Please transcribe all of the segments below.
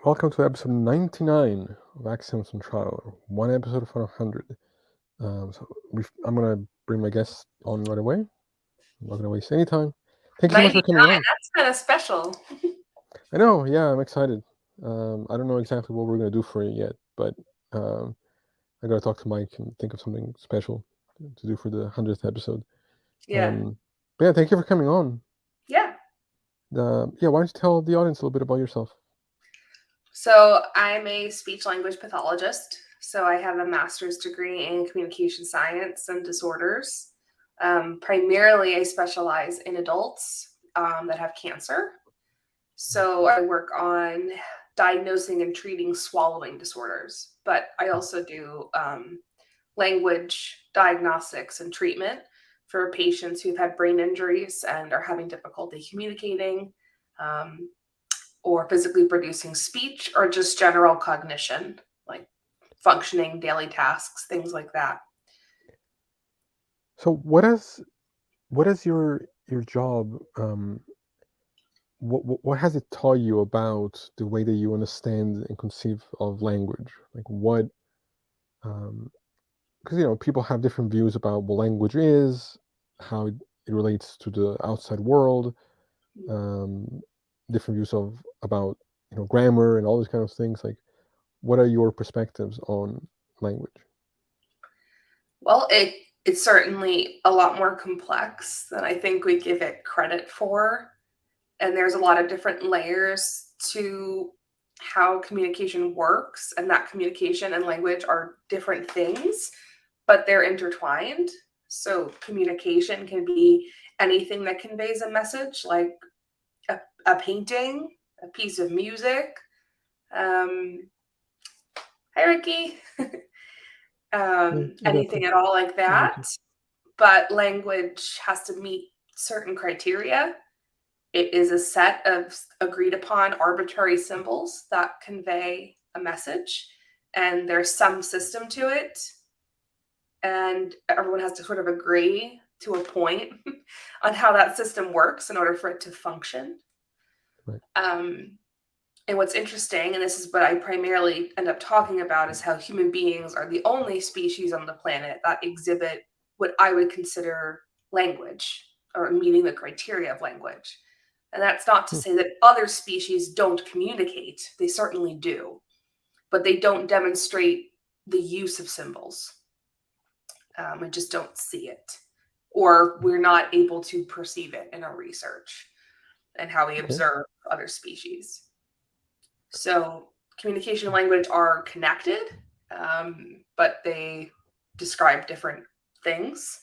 Welcome to episode 99 of Axioms on Trial, one episode for 100. I'm going to bring my guest on right away. I'm not going to waste any time. Thank you so much for coming 99, on. that's kind of special. I know, yeah, I'm excited. I don't know exactly what we're going to do for it yet, but I got to talk to Mike and think of something special to do for the 100th episode. Yeah. But yeah, thank you for coming on. Yeah. Why don't you tell the audience a little bit about yourself? So I'm a speech language pathologist. So I have a master's degree in communication science and disorders. Primarily, I specialize in adults that have cancer. So I work on diagnosing and treating swallowing disorders, but I also do language diagnostics and treatment for patients who've had brain injuries and are having difficulty communicating, or physically producing speech, or just general cognition, like functioning daily tasks, things like that. So what is your job? What has it taught you about the way that you understand and conceive of language? Like what? Because people have different views about what language is, how it relates to the outside world, different views about grammar and all these kind of things. Like, what are your perspectives on language? Well, it's certainly a lot more complex than I think we give it credit for. And there's a lot of different layers to how communication works, and that communication and language are different things, but they're intertwined. So communication can be anything that conveys a message, like a painting, a piece of music. Hi, Ricky. Anything at all like that. But language has to meet certain criteria. It is a set of agreed upon arbitrary symbols that convey a message, and there's some system to it, and everyone has to sort of agree to a point on how that system works in order for it to function. Right. And what's interesting, and this is what I primarily end up talking about, is how human beings are the only species on the planet that exhibit what I would consider language, or meeting the criteria of language. And that's not to say that other species don't communicate. They certainly do. But they don't demonstrate the use of symbols. We just don't see it. Or we're not able to perceive it in our research and how we observe other species. So communication and language are connected, but they describe different things.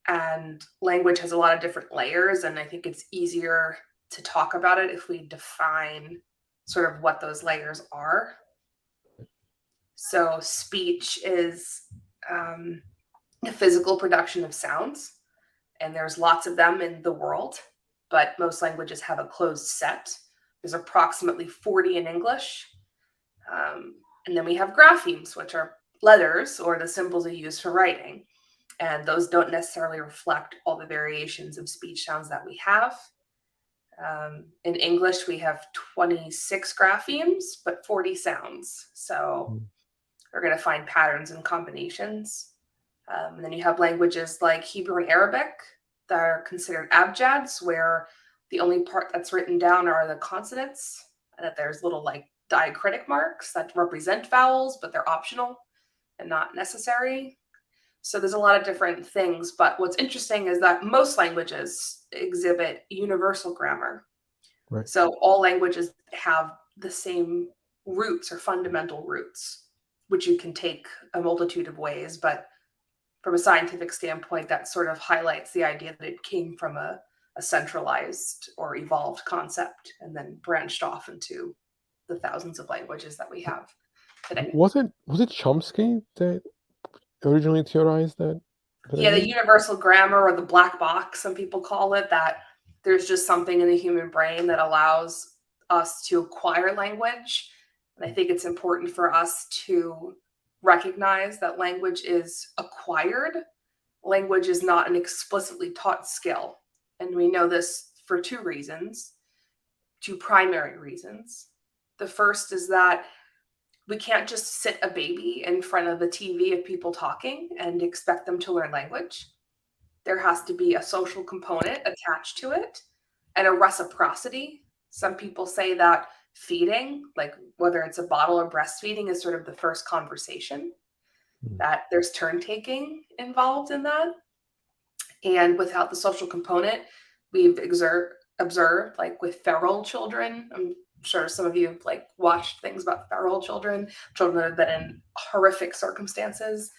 And language has a lot of different layers, and I think it's easier to talk about it if we define sort of what those layers are. So speech is a physical production of sounds, and there's lots of them in the world, but most languages have a closed set. There's approximately 40 in English. And then we have graphemes, which are letters or the symbols we use for writing. And those don't necessarily reflect all the variations of speech sounds that we have. In English, we have 26 graphemes, but 40 sounds. So we're going to find patterns and combinations. And then you have languages like Hebrew and Arabic that are considered abjads, where the only part that's written down are the consonants, and that there's little like diacritic marks that represent vowels, but they're optional and not necessary. So there's a lot of different things, but what's interesting is that most languages exhibit universal grammar. Right. So all languages have the same roots or fundamental roots, which you can take a multitude of ways, but from a scientific standpoint, that sort of highlights the idea that it came from a centralized or evolved concept and then branched off into the thousands of languages that we have today. Was it Chomsky that originally theorized that? Yeah, the universal grammar, or the black box, some people call it, that there's just something in the human brain that allows us to acquire language. And I think it's important for us to recognize that language is acquired. Language is not an explicitly taught skill. And we know this for two primary reasons. The first is that we can't just sit a baby in front of the TV of people talking and expect them to learn language. There has to be a social component attached to it and a reciprocity. Some people say that feeding, like whether it's a bottle or breastfeeding, is sort of the first conversation, that there's turn taking involved in that. And without the social component, we've observed, like with feral children, I'm sure some of you have like watched things about feral children that have been in horrific circumstances,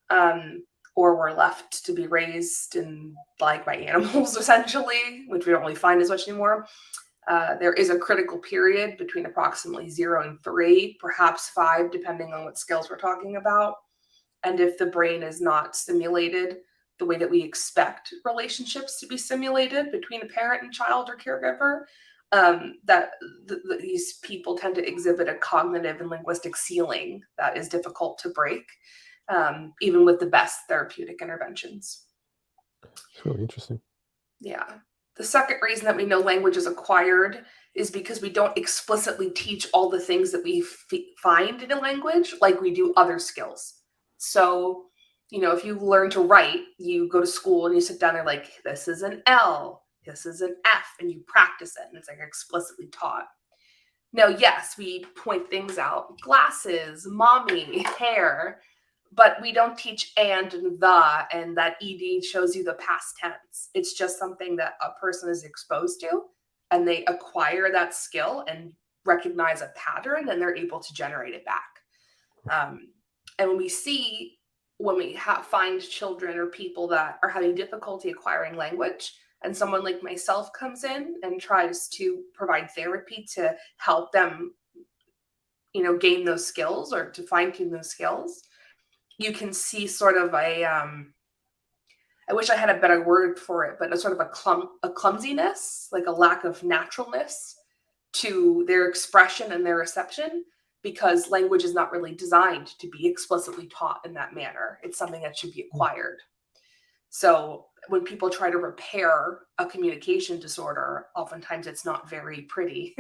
or were left to be raised in like by animals essentially, which we don't really find as much anymore. There is a critical period between approximately 0 and 3, perhaps 5, depending on what skills we're talking about. And if the brain is not stimulated the way that we expect relationships to be simulated between a parent and child or caregiver, these people tend to exhibit a cognitive and linguistic ceiling that is difficult to break, even with the best therapeutic interventions. It's really interesting. Yeah. The second reason that we know language is acquired is because we don't explicitly teach all the things that we find in a language like we do other skills. So, if you learn to write, you go to school and you sit down and like, this is an L, this is an F, and you practice it, and it's like explicitly taught. Now, yes, we point things out, glasses, mommy, hair, but we don't teach and the, and that ed shows you the past tense. It's just something that a person is exposed to, and they acquire that skill and recognize a pattern, and they're able to generate it back. And when we find children or people that are having difficulty acquiring language, and someone like myself comes in and tries to provide therapy to help them, gain those skills or to fine-tune those skills, you can see sort of I wish I had a better word for it, but a sort of a clumsiness, like a lack of naturalness to their expression and their reception, because language is not really designed to be explicitly taught in that manner. It's something that should be acquired. So when people try to repair a communication disorder, oftentimes it's not very pretty.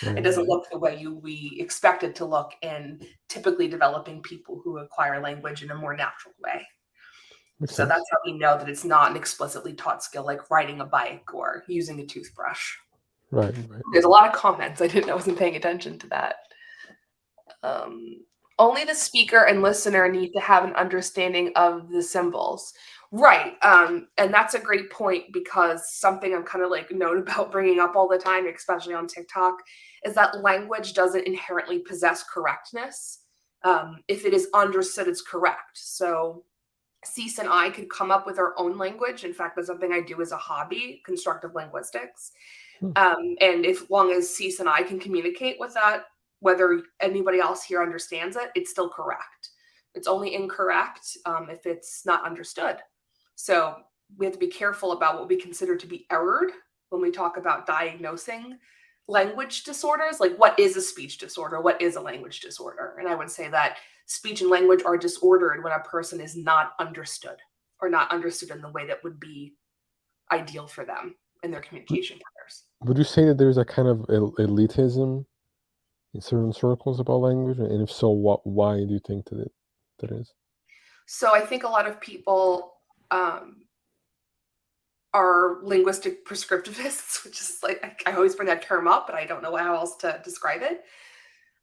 It doesn't look the way we expect it to look in typically developing people who acquire language in a more natural way. Makes sense. That's how we know that it's not an explicitly taught skill, like riding a bike or using a toothbrush. Right. There's a lot of comments. I wasn't paying attention to that. Only the speaker and listener need to have an understanding of the symbols. Right. And that's a great point, because something I'm kind of like known about bringing up all the time, especially on TikTok, is that language doesn't inherently possess correctness. If it is understood, it's correct. So Cease and I could come up with our own language. In fact, that's something I do as a hobby, constructive linguistics. And if long as Cease and I can communicate with that, whether anybody else here understands it, it's still correct. It's only incorrect if it's not understood. So we have to be careful about what we consider to be errored when we talk about diagnosing language disorders. Like, what is a speech disorder? What is a language disorder? And I would say that speech and language are disordered when a person is not understood, or not understood in the way that would be ideal for them in their communication patterns. Would you say that there's a kind of elitism in certain circles about language? And if so, why do you think that is? So I think a lot of people are linguistic prescriptivists, which is like, I always bring that term up, but I don't know how else to describe it.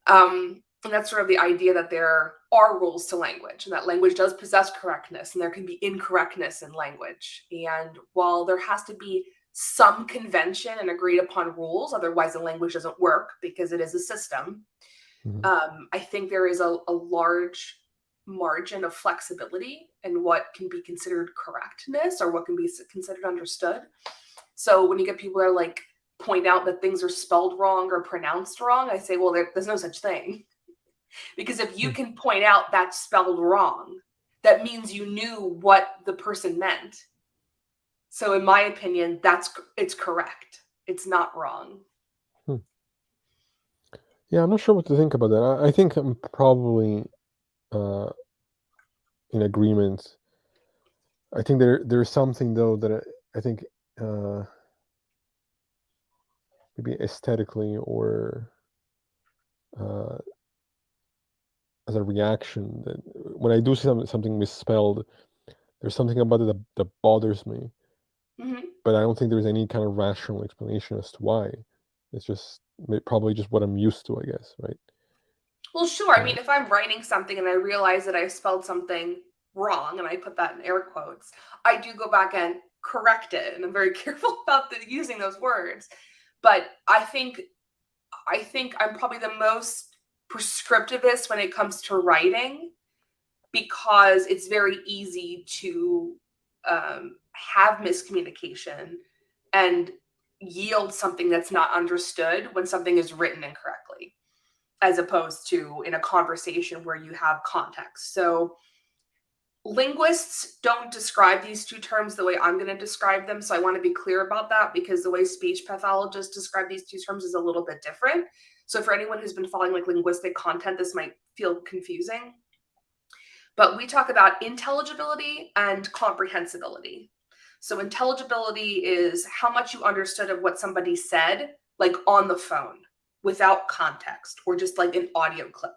And that's sort of the idea that there are rules to language, and that language does possess correctness, and there can be incorrectness in language. And while there has to be some convention and agreed upon rules, otherwise the language doesn't work because it is a system, I think there is a large margin of flexibility in what can be considered correctness or what can be considered understood. So when you get people that are like, point out that things are spelled wrong or pronounced wrong, I say, well, there's no such thing. Because if you can point out that's spelled wrong, that means you knew what the person meant. So in my opinion, it's correct. It's not wrong. Yeah, I'm not sure what to think about that. I think I'm probably in agreement. I think there's something though that I think maybe aesthetically or as a reaction. That when I do see something misspelled, there's something about it that bothers me, but I don't think there's any kind of rational explanation as to why. It's just probably just what I'm used to, I guess, right? Well, sure. I mean, if I'm writing something and I realize that I spelled something wrong, and I put that in air quotes, I do go back and correct it, and I'm very careful about using those words. But I think I'm probably the most prescriptivist when it comes to writing, because it's very easy to have miscommunication and yield something that's not understood when something is written incorrectly, as opposed to in a conversation where you have context. So linguists don't describe these two terms the way I'm going to describe them. So I want to be clear about that, because the way speech pathologists describe these two terms is a little bit different. So for anyone who's been following like linguistic content, this might feel confusing. But we talk about intelligibility and comprehensibility. So intelligibility is how much you understood of what somebody said, like on the phone, without context, or just like an audio clip.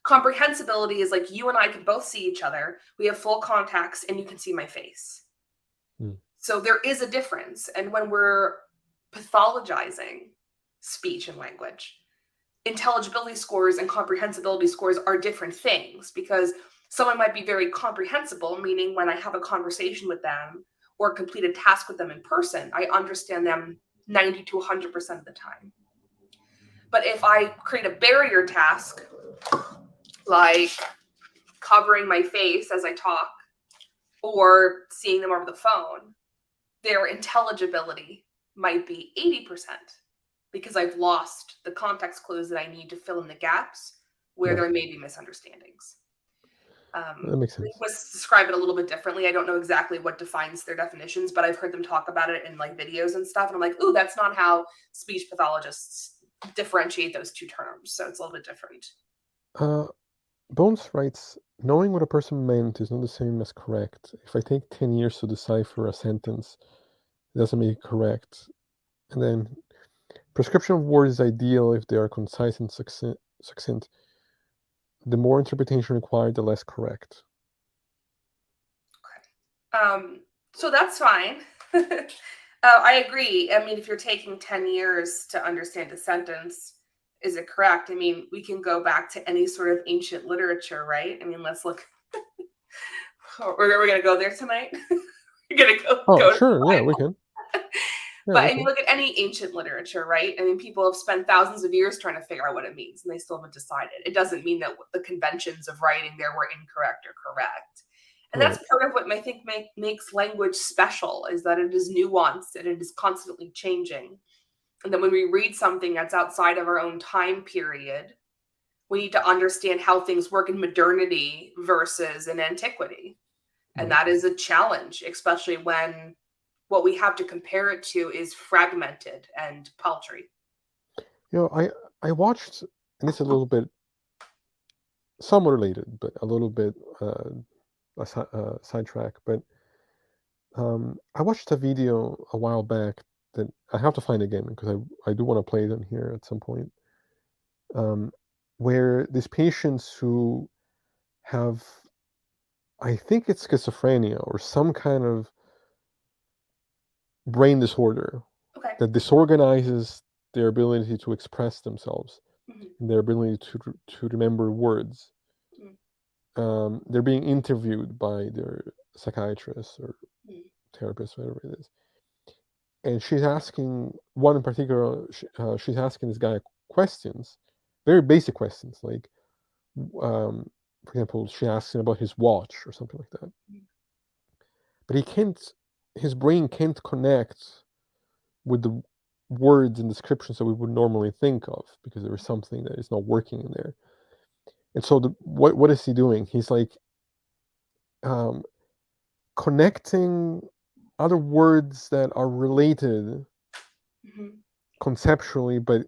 Comprehensibility is like you and I can both see each other. We have full context and you can see my face. So there is a difference. And when we're pathologizing speech and language, intelligibility scores and comprehensibility scores are different things, because someone might be very comprehensible, meaning when I have a conversation with them or complete a task with them in person, I understand them 90 to 100% of the time. But if I create a barrier task, like covering my face as I talk or seeing them over the phone, their intelligibility might be 80%, because I've lost the context clues that I need to fill in the gaps where there may be misunderstandings. That makes sense. Linguists describe it a little bit differently. I don't know exactly what defines their definitions, but I've heard them talk about it in like videos and stuff. And I'm like, ooh, that's not how speech pathologists differentiate those two terms. So it's a little bit different. Bones writes, knowing what a person meant is not the same as correct. If I take 10 years to decipher a sentence, it doesn't make it correct. And then, prescription of words is ideal if they are concise and succinct. The more interpretation required, the less correct. Okay. So that's fine. I agree. I mean, if you're taking 10 years to understand a sentence, is it correct? I mean, we can go back to any sort of ancient literature, right? I mean, let's look. Are we going to go there tonight? We're going to go. Oh, sure. Yeah, we can. Yeah, but I mean, look at any ancient literature, right? I mean, people have spent thousands of years trying to figure out what it means, and they still haven't decided. It doesn't mean that the conventions of writing there were incorrect or correct. And that's part of what I think makes language special, is that it is nuanced and it is constantly changing. And then when we read something that's outside of our own time period, we need to understand how things work in modernity versus in antiquity. And that is a challenge, especially when what we have to compare it to is fragmented and paltry. You know, I watched, and it's a little bit somewhat related, but a little bit a sidetrack. But I watched a video a while back that I have to find again, because I do want to play it on here at some point, where these patients who have, I think it's schizophrenia or some kind of brain disorder that disorganizes their ability to express themselves and their ability to remember words. They're being interviewed by their psychiatrist or therapist, whatever it is. And she's asking, one in particular, she's asking this guy questions, very basic questions, like, for example, she asks him about his watch or something like that. But his brain can't connect with the words and descriptions that we would normally think of, because there is something that is not working in there. And so what is he doing? He's like connecting other words that are related conceptually, but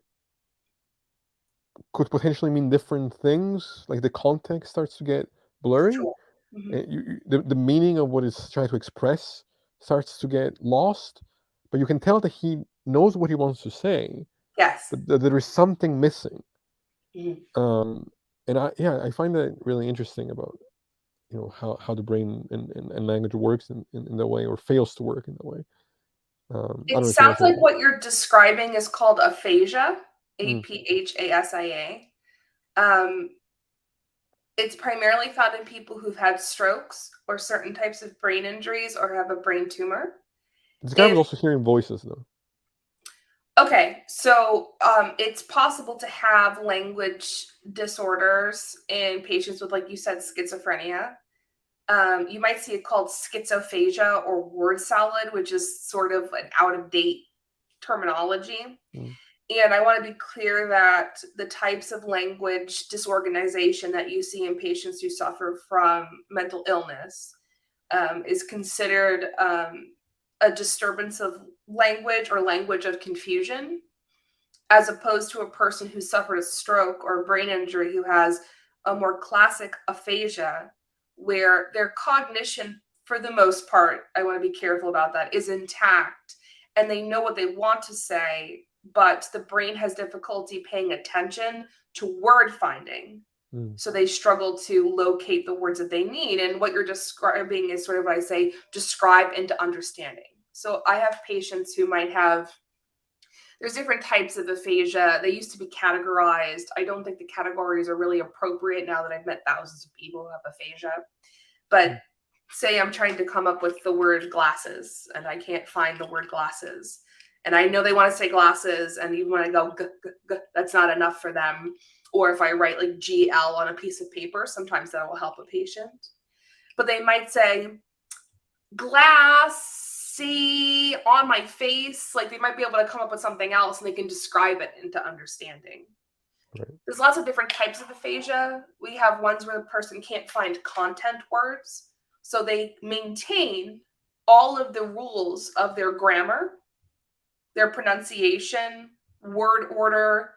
could potentially mean different things. Like the context starts to get blurry. The meaning of what it's trying to express starts to get lost, but you can tell that he knows what he wants to say. Yes. But there is something missing. And I find that really interesting about how the brain and language works in that way, or fails to work in that way. I don't It know if you sounds want like to. what you're describing is called aphasia, Mm. Aphasia. It's primarily found in people who've had strokes or certain types of brain injuries or have a brain tumor. This guy was If also hearing voices, though. Okay, so it's possible to have language disorders in patients with, like you said, schizophrenia. You might see it called schizophasia or word salad, which is sort of an out of date terminology. Mm. And I want to be clear that the types of language disorganization that you see in patients who suffer from mental illness is considered a disturbance of language or language of confusion, as opposed to a person who suffered a stroke or a brain injury who has a more classic aphasia, where their cognition, for the most part, I want to be careful about that, is intact and they know what they want to say, but the brain has difficulty paying attention to word finding. Mm. So they struggle to locate the words that they need. And what you're describing is sort of, I say, describe into understanding. So I have patients who might have, there's different types of aphasia. They used to be categorized. I don't think the categories are really appropriate now that I've met thousands of people who have aphasia. But say I'm trying to come up with the word glasses and I can't find the word glasses. And I know they want to say glasses, and even when I go, that's not enough for them. Or if I write like GL on a piece of paper, sometimes that will help a patient. But they might say glassy on my face. Like they might be able to come up with something else and they can describe it into understanding. Right. There's lots of different types of aphasia. We have ones where the person can't find content words. So they maintain all of the rules of their grammar, their pronunciation, word order,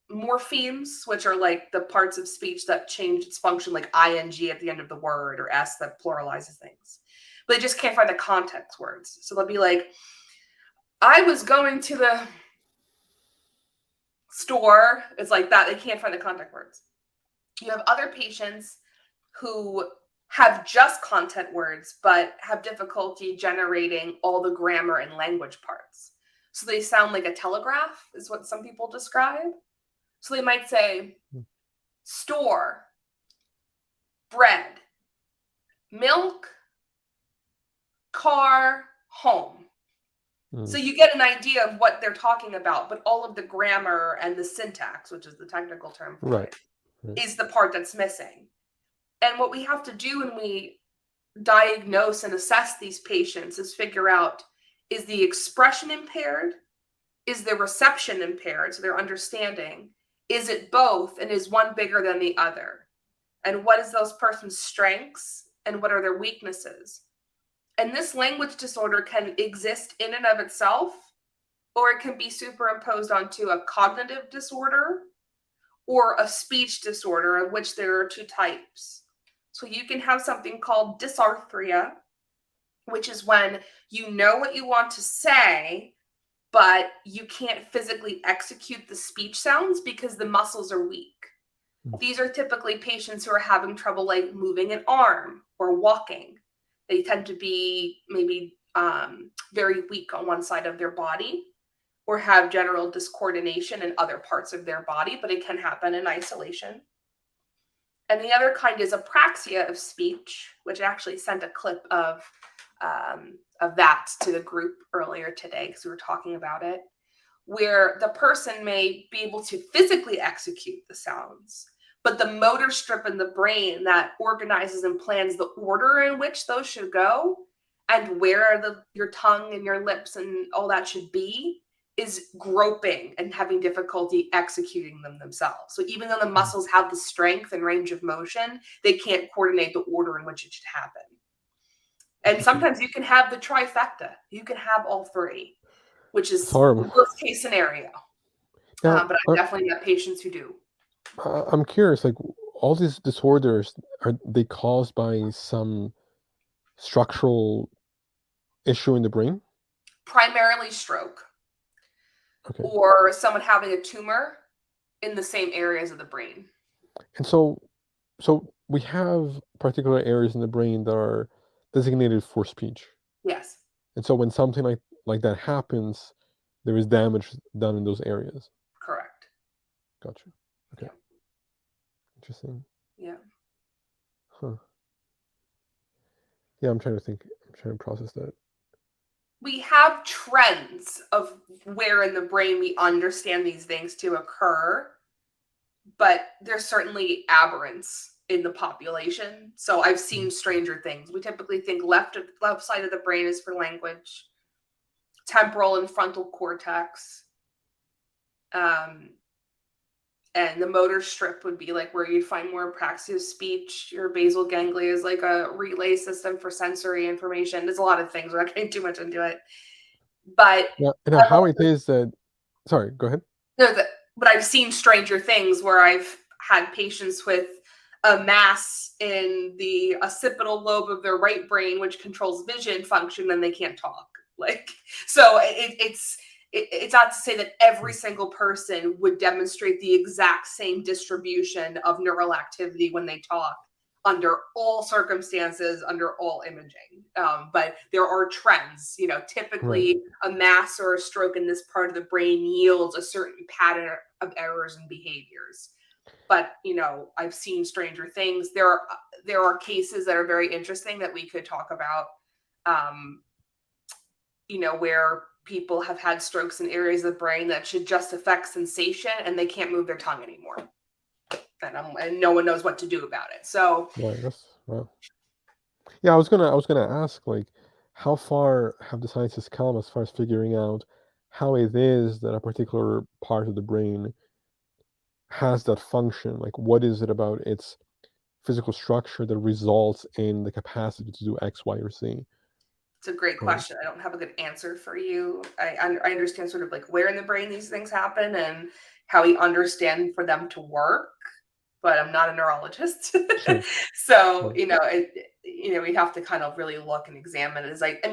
morphemes, which are like the parts of speech that change its function, like ing at the end of the word, or s that pluralizes things. But they just can't find the context words. So they'll be like, I was going to the store. It's like that. They can't find the context words. You have other patients who have just content words, but have difficulty generating all the grammar and language parts. So they sound like a telegraph, is what some people describe. So they might say store, bread, milk, car, home. So you get an idea of what they're talking about, but all of the grammar and the syntax, which is the technical term for it, is the part that's missing. And what we have to do when we diagnose and assess these patients is figure out, is the expression impaired? Is the reception impaired, so their understanding? Is it both, and is one bigger than the other? And what is those person's strengths and what are their weaknesses? And this language disorder can exist in and of itself, or it can be superimposed onto a cognitive disorder or a speech disorder, of which there are two types. So you can have something called dysarthria, which is when you know what you want to say, but you can't physically execute the speech sounds because the muscles are weak. These are typically patients who are having trouble like moving an arm or walking. They tend to be maybe very weak on one side of their body, or have general discoordination in other parts of their body, but it can happen in isolation. And the other kind is apraxia of speech, which I actually sent a clip of that to the group earlier today because we were talking about it, where the person may be able to physically execute the sounds, but the motor strip in the brain that organizes and plans the order in which those should go and where your tongue and your lips and all that should be is groping and having difficulty executing them themselves. So even though the muscles have the strength and range of motion, they can't coordinate the order in which it should happen. And sometimes you can have the trifecta. You can have all three, which is the worst case scenario. Now, but I've definitely got patients who do. I'm curious, like all these disorders, are they caused by some structural issue in the brain? Primarily stroke. Okay. Or someone having a tumor in the same areas of the brain. And so we have particular areas in the brain that are designated for speech. Yes. And so when something like that happens, there is damage done in those areas. Correct. Gotcha. Okay. Yeah. Interesting. Yeah. Huh. Yeah, I'm trying to think. I'm trying to process that. We have trends of where in the brain we understand these things to occur, but there's certainly aberrants in the population. So I've seen stranger things. We typically think left side of the brain is for language, temporal and frontal cortex, and the motor strip would be like where you'd find more apraxia of speech. Your basal ganglia is like a relay system for sensory information. There's a lot of things. We're not getting too much into it, but Now how it is that? Sorry, go ahead. no, but I've seen stranger things where I've had patients with a mass in the occipital lobe of their right brain, which controls vision function, and they can't talk. Like, so it's not to say that every single person would demonstrate the exact same distribution of neural activity when they talk under all circumstances, under all imaging. But there are trends. Typically a mass or a stroke in this part of the brain yields a certain pattern of errors and behaviors. But I've seen stranger things. There are cases that are very interesting that we could talk about. Where people have had strokes in areas of the brain that should just affect sensation, and they can't move their tongue anymore, and no one knows what to do about it. So Right. Wow. Yeah, I was gonna ask, like, how far have the scientists come as far as figuring out how it is that a particular part of the brain has that function? Like, what is it about its physical structure that results in the capacity to do X, Y, or Z? it's a great question. I don't have a good answer for you. I understand sort of like where in the brain these things happen and how we understand for them to work, but I'm not a neurologist. Sure. So, Right. we have to kind of really look and examine it. It's like,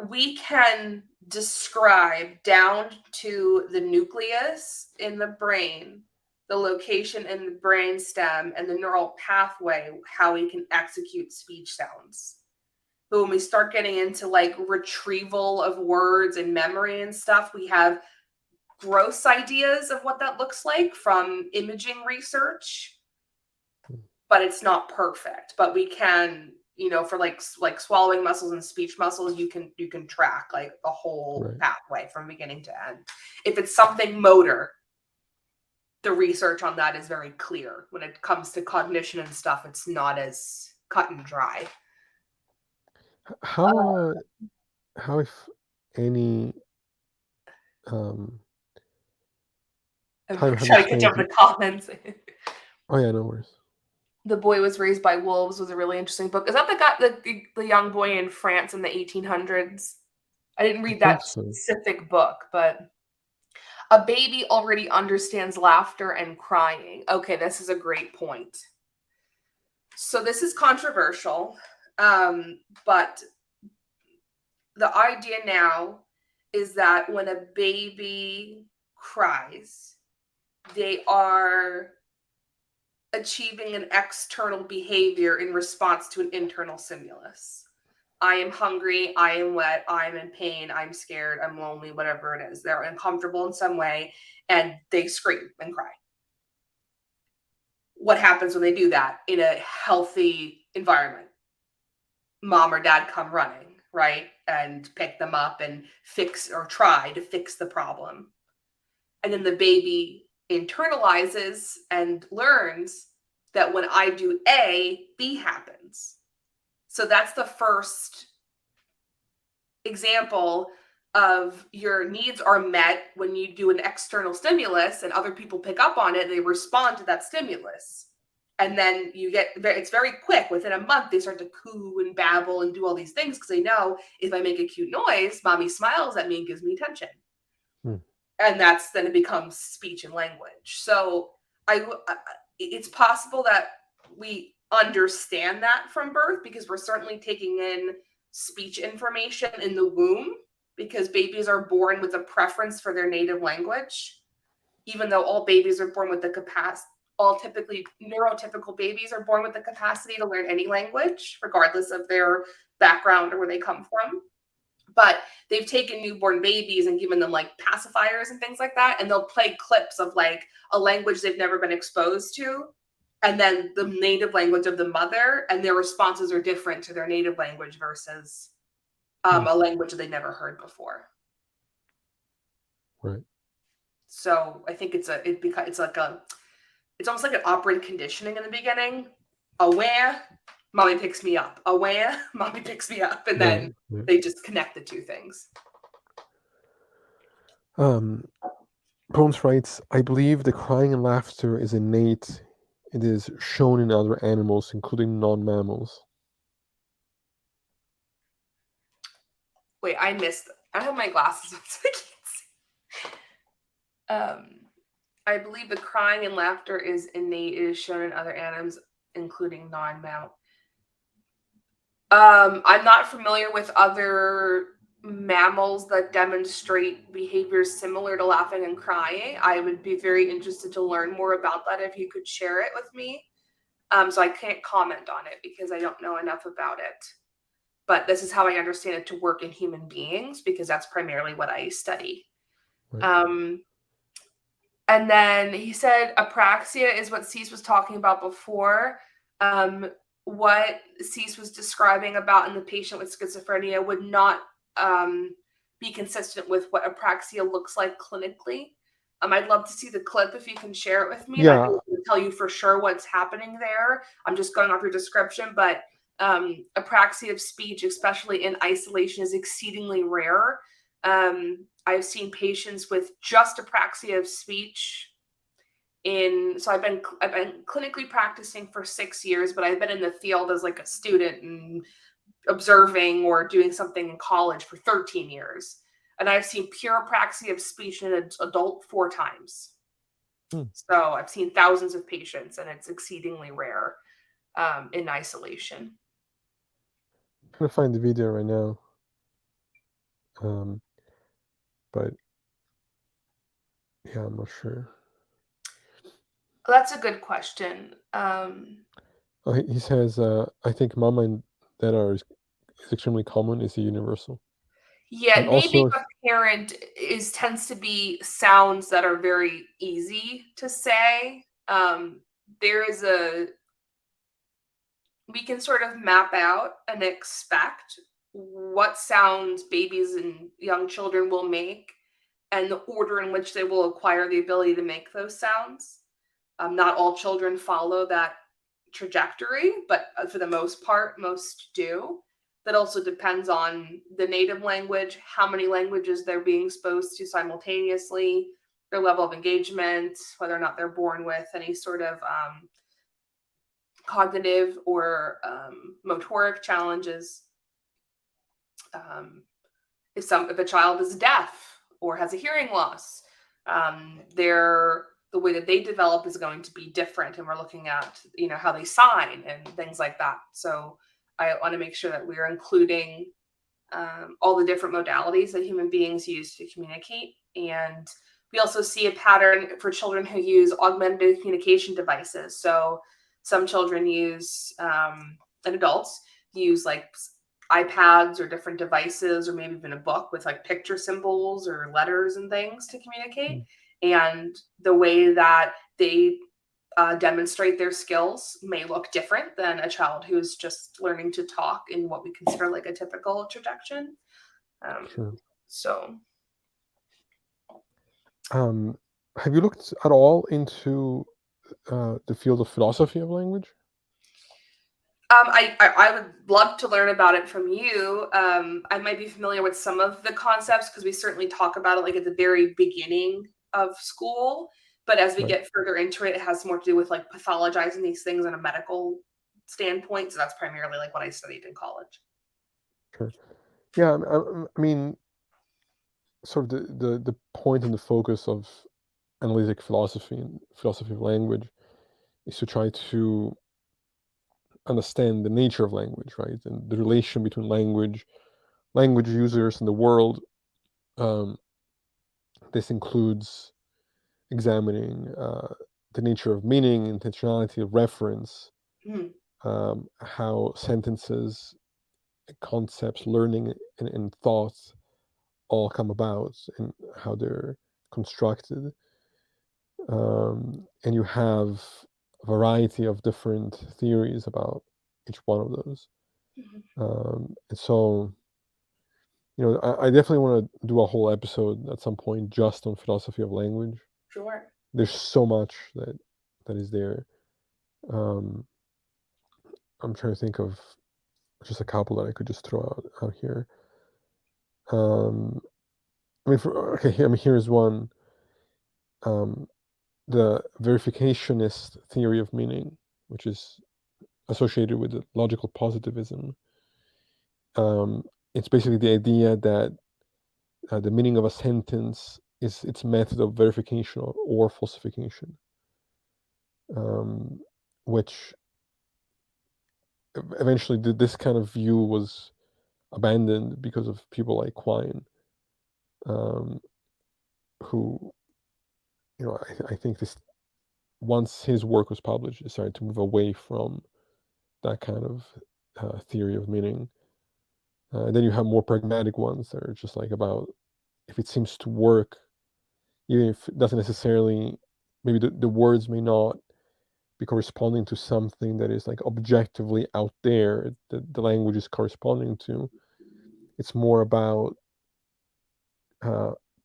we can describe down to the nucleus in the brain, the location in the brain stem, and the neural pathway, how we can execute speech sounds. But when we start getting into like retrieval of words and memory and stuff, we have gross ideas of what that looks like from imaging research, but it's not perfect. But we can, for like swallowing muscles and speech muscles, you can track like the whole pathway from beginning to end. If it's something motor, the research on that is very clear. When it comes to cognition and stuff, it's not as cut and dry. How if any I'm time have you trying to get spent? down the comments. Oh yeah, no worries. The Boy Was Raised by Wolves was a really interesting book. Is that the young boy in France in the 1800s? I didn't read that specific book, but a baby already understands laughter and crying. Okay, this is a great point. So this is controversial, but the idea now is that when a baby cries, they are achieving an external behavior in response to an internal stimulus. I am hungry, I am wet, I'm in pain, I'm scared, I'm lonely, whatever it is. They're uncomfortable in some way, and they scream and cry. What happens when they do that in a healthy environment? Mom or dad come running, right? And pick them up and fix or try to fix the problem. And then the baby internalizes and learns that when I do A, B happens. So that's the first example of your needs are met when you do an external stimulus and other people pick up on it, they respond to that stimulus. And then it's very quick. Within a month, they start to coo and babble and do all these things because they know if I make a cute noise, mommy smiles at me and gives me attention. And then it becomes speech and language. So it's possible that we understand that from birth because we're certainly taking in speech information in the womb because babies are born with a preference for their native language. even though all babies are born with the capacity, all typically neurotypical babies are born with the capacity to learn any language, regardless of their background or where they come from. But they've taken newborn babies and given them like pacifiers and things like that, and they'll play clips of like a language they've never been exposed to, and then the native language of the mother, and their responses are different to their native language versus a language that they never heard before. Right. So I think it's almost like an operant conditioning in the beginning. Aware, mommy picks me up. Aware, mommy picks me up, and then they just connect the two things. Bones writes, I believe the crying and laughter is innate. It is shown in other animals, including non-mammals. Wait, I missed. I have my glasses on, so I can't see. I believe the crying and laughter is innate. It is shown in other animals, including non-mammal. I'm not familiar with other mammals that demonstrate behaviors similar to laughing and crying. I would be very interested to learn more about that if you could share it with me. So I can't comment on it because I don't know enough about it. But this is how I understand it to work in human beings, because that's primarily what I study. Right. And then he said apraxia is what Cease was talking about before. What Cease was describing about in the patient with schizophrenia would not be consistent with what apraxia looks like clinically. I'd love to see the clip if you can share it with me. Yeah. I can tell you for sure what's happening there. I'm just going off your description, but apraxia of speech, especially in isolation, is exceedingly rare. I've seen patients with just apraxia of speech so I've been clinically practicing for 6 years, but I've been in the field as like a student and observing or doing something in college for 13 years. And I've seen pure apraxia of speech in an adult 4 times. So I've seen thousands of patients, and it's exceedingly rare in isolation. I'm trying to find the video right now. But yeah, I'm not sure. That's a good question. He says, I think mama and dada is extremely common. Is a universal. Yeah, and naming also, a parent tends to be sounds that are very easy to say. We can sort of map out and expect what sounds babies and young children will make and the order in which they will acquire the ability to make those sounds. Not all children follow that trajectory, but for the most part, most do. That also depends on the native language, how many languages they're being exposed to simultaneously, their level of engagement, whether or not they're born with any sort of cognitive or motoric challenges. If a child is deaf or has a hearing loss, the way that they develop is going to be different, and we're looking at how they sign and things like that. So I want to make sure that we're including all the different modalities that human beings use to communicate. And we also see a pattern for children who use augmented communication devices. So some children use, and adults use like iPads or different devices, or maybe even a book with like picture symbols or letters and things to communicate. And the way that they demonstrate their skills may look different than a child who's just learning to talk in what we consider like a typical trajectory. sure. So, have you looked at all into the field of philosophy of language? I would love to learn about it from you. I might be familiar with some of the concepts because we certainly talk about it like at the very beginning of school. But as we get further into it, it has more to do with like pathologizing these things on a medical standpoint. So that's primarily like what I studied in college. Sure. Yeah, I mean, sort of the point and the focus of analytic philosophy and philosophy of language is to try to understand the nature of language, right, and the relation between language users and the world. This includes examining the nature of meaning, intentionality of reference, how sentences, concepts, learning, and thoughts all come about, and how they're constructed. And you have a variety of different theories about each one of those. And so, I definitely want to do a whole episode at some point just on philosophy of language. Sure. There's so much that is there. I'm trying to think of just a couple that I could just throw out here. Here's one. The verificationist theory of meaning, which is associated with the logical positivism. It's basically the idea that the meaning of a sentence is its method of verification or falsification, which eventually this kind of view was abandoned because of people like Quine, who, I think this, once his work was published, it started to move away from that kind of theory of meaning. Then you have more pragmatic ones that are just like about if it seems to work, even if it doesn't necessarily, maybe the words may not be corresponding to something that is like objectively out there that the language is corresponding to. It's more about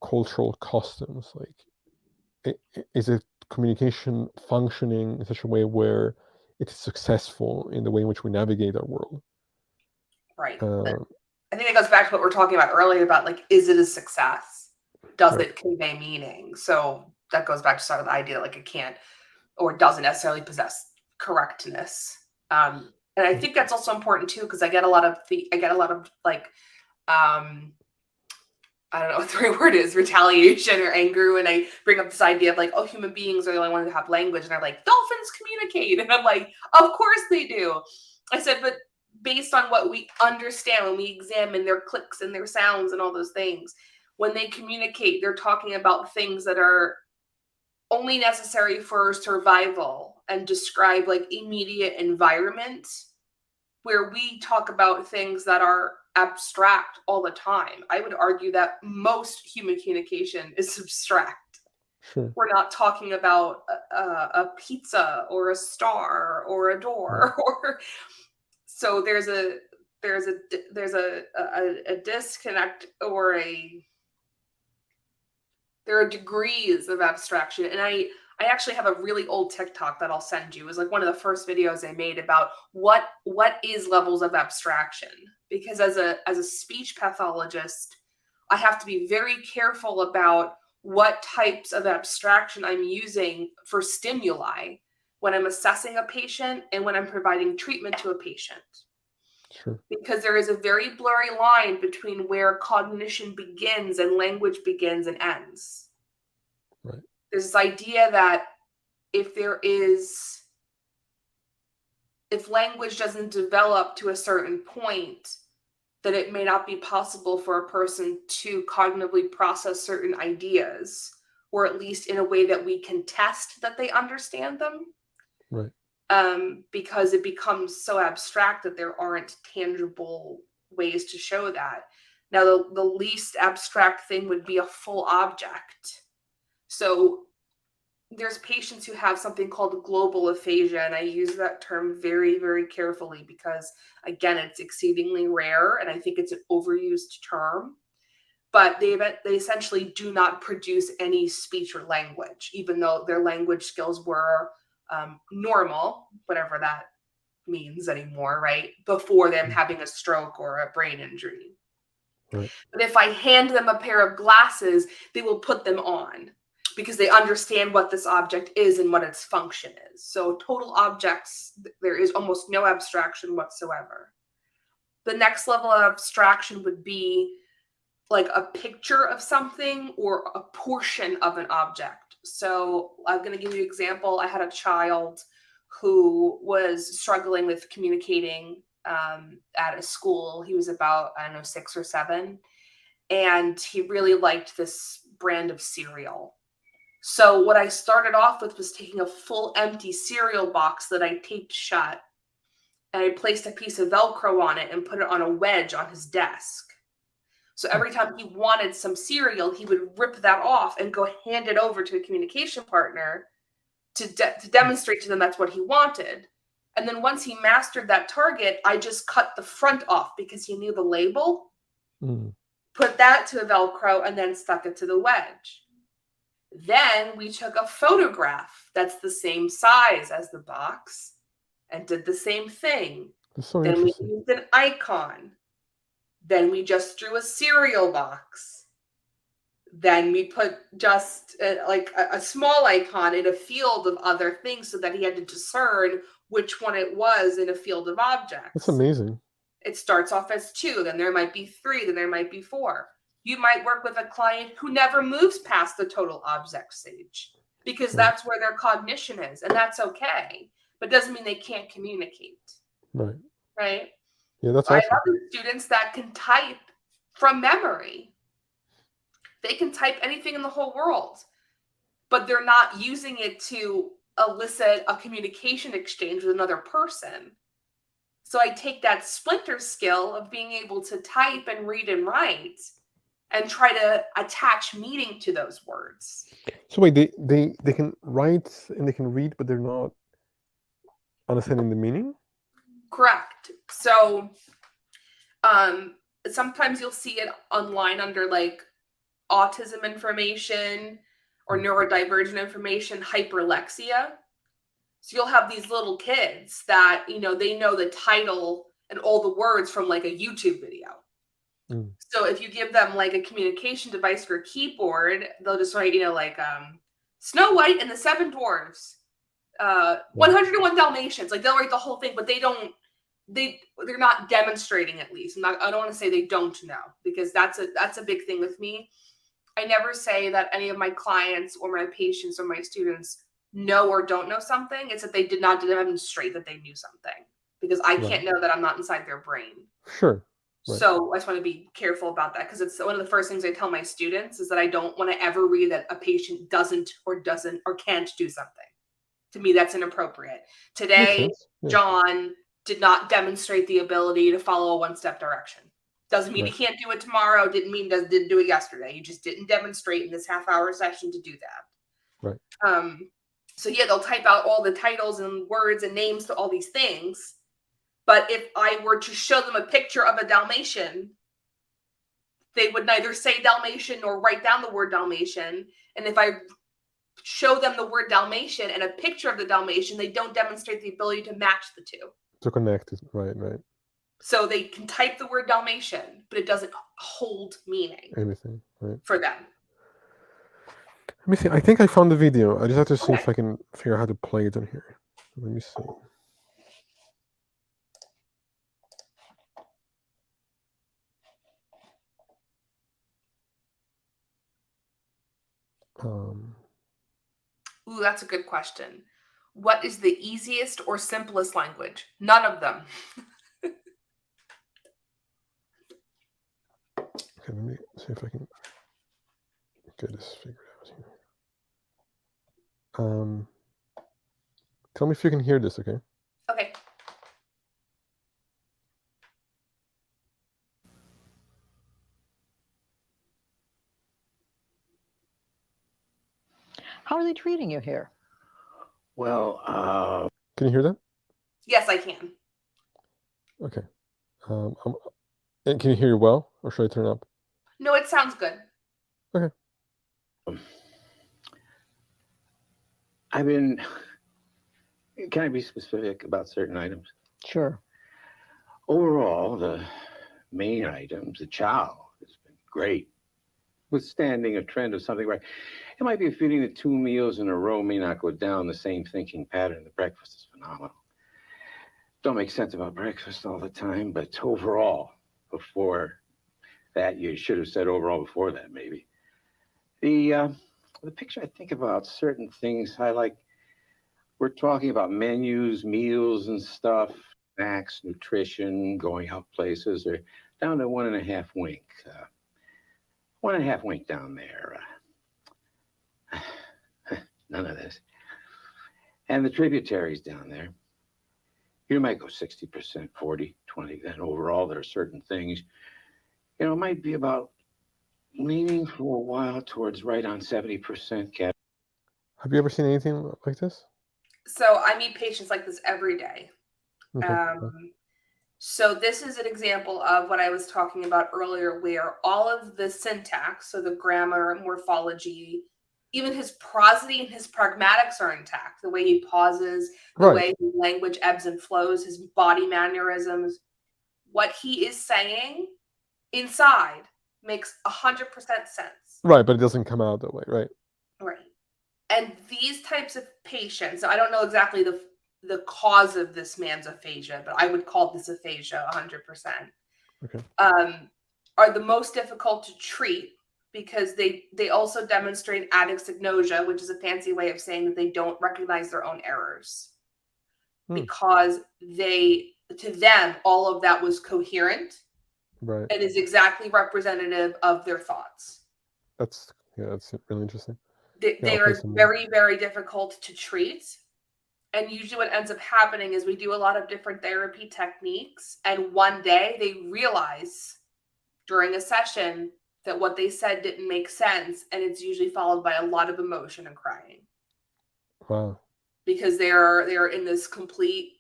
cultural customs. Like, is it communication functioning in such a way where it is successful in the way in which we navigate our world? Right. I think that goes back to what we were talking about earlier about, like, is it a success? Does it convey meaning? So that goes back to sort of the idea that, like, it can't or doesn't necessarily possess correctness. And I think that's also important too, because I get a lot of like, I don't know what the right word is, retaliation or anger when I bring up this idea of like, oh, human beings are the only ones who have language. And they're like, dolphins communicate. And I'm like, of course they do. I said, but based on what we understand when we examine their clicks and their sounds and all those things, when they communicate, they're talking about things that are only necessary for survival and describe like immediate environment, where we talk about things that are abstract all the time. I would argue that most human communication is abstract. Sure. We're not talking about a pizza or a star or a door, or so there's a disconnect, or there are degrees of abstraction. And I actually have a really old TikTok that I'll send you. It was like one of the first videos I made about what is levels of abstraction. Because as a speech pathologist, I have to be very careful about what types of abstraction I'm using for stimuli when I'm assessing a patient and when I'm providing treatment to a patient. Sure. Because there is a very blurry line between where cognition begins and language begins and ends. Right. There's this idea that if language doesn't develop to a certain point, that it may not be possible for a person to cognitively process certain ideas, or at least in a way that we can test that they understand them. Right. Because it becomes so abstract that there aren't tangible ways to show that. Now, the least abstract thing would be a full object. So there's patients who have something called global aphasia, and I use that term very, very carefully because, again, it's exceedingly rare, and I think it's an overused term. But they essentially do not produce any speech or language, even though their language skills were normal, whatever that means anymore, right? Before them having a stroke or a brain injury. Right. But if I hand them a pair of glasses, they will put them on because they understand what this object is and what its function is. So total objects, there is almost no abstraction whatsoever. The next level of abstraction would be like a picture of something or a portion of an object. So I'm going to give you an example. I had a child who was struggling with communicating at a school. He was about, 6 or 7. And he really liked this brand of cereal. So what I started off with was taking a full empty cereal box that I taped shut, and I placed a piece of Velcro on it and put it on a wedge on his desk. So every time he wanted some cereal, he would rip that off and go hand it over to a communication partner to demonstrate to them that's what he wanted. And then once he mastered that target, I just cut the front off because he knew the label, put that to a Velcro, and then stuck it to the wedge. Then we took a photograph that's the same size as the box and did the same thing. That's so Then we interesting. used an icon. Then we just drew a cereal box. Then we put just like a small icon in a field of other things so that he had to discern which one it was in a field of objects. That's amazing. It starts off as 2, then there might be 3, then there might be 4. You might work with a client who never moves past the total object stage because that's where their cognition is, and that's okay. But doesn't mean they can't communicate. Right. Right? Yeah, that's I awesome. have students that can type from memory. They can type anything in the whole world, but they're not using it to elicit a communication exchange with another person. So I take that splinter skill of being able to type and read and write and try to attach meaning to those words. So wait, they can write and they can read, but they're not understanding the meaning? Correct. So sometimes you'll see it online under like autism information or neurodivergent information, hyperlexia. So you'll have these little kids that, you know, they know the title and all the words from like a YouTube video. So if you give them like a communication device for a keyboard, they'll just write, you know, like Snow White and the Seven Dwarfs, 101 Dalmatians. Like they'll write the whole thing, but they're not demonstrating, at least. I don't want to say they don't know, because that's a big thing with me. I never say that any of my clients or my patients or my students know or don't know something. It's that they did not demonstrate that they knew something, because I can't know that I'm not inside their brain. Sure. Right. So I just want to be careful about that, because it's one of the first things I tell my students is that I don't want to ever read that a patient doesn't or can't do something. To me, that's inappropriate. Today, John did not demonstrate the ability to follow a one-step direction. Doesn't mean he can't do it tomorrow. Didn't mean didn't do it yesterday. He just didn't demonstrate in this half-hour session to do that. Right. So yeah, they'll type out all the titles and words and names to all these things. But if I were to show them a picture of a Dalmatian, they would neither say Dalmatian nor write down the word Dalmatian. And if I show them the word Dalmatian and a picture of the Dalmatian, they don't demonstrate the ability to match the two. To connect it, right. So they can type the word Dalmatian, but it doesn't hold meaning. Anything, right. For them. Let me see. I think I found the video. I just have to see if I can figure out how to play it on here. Let me see. Ooh, that's a good question. What is the easiest or simplest language? None of them. Okay, let me see if I can get this figured out here. Tell me if you can hear this, okay? Okay. How are they treating you here? Well, can you hear that? Yes, I can. Okay. And can you hear well, or should I turn it up? No, it sounds good. Okay. Can I be specific about certain items? Sure. Overall, the main items, the chow has been great, withstanding a trend of something right. It might be fitting that 2 meals in a row may not go down the same thinking pattern. The breakfast is phenomenal. Don't make sense about breakfast all the time, but overall, before that, you should have said overall before that, maybe. The picture, I think about certain things. We're talking about menus, meals and stuff, snacks, nutrition, going out places, or down to 1.5 wink. 1.5 wink down there. none of this. And the tributaries down there, you might go 60%, 40, 20. Then overall, there are certain things, it might be about leaning for a while towards right on 70%. Have you ever seen anything like this? So I meet patients like this every day. Okay. So this is an example of what I was talking about earlier, where all of the syntax, so the grammar, morphology, even his prosody and his pragmatics are intact. The way he pauses, the way his language ebbs and flows, his body mannerisms, what he is saying inside makes 100% sense. Right, but it doesn't come out that way, right? Right. And these types of patients, I don't know exactly the cause of this man's aphasia, but I would call this aphasia 100%. Okay. Are the most difficult to treat because they also demonstrate adexognosia, which is a fancy way of saying that they don't recognize their own errors. Because to them, all of that was coherent, right, and is exactly representative of their thoughts. That's really interesting. They are very, very difficult to treat. And usually what ends up happening is we do a lot of different therapy techniques. And one day they realize during a session that what they said didn't make sense. And it's usually followed by a lot of emotion and crying. Wow. Because they're in this complete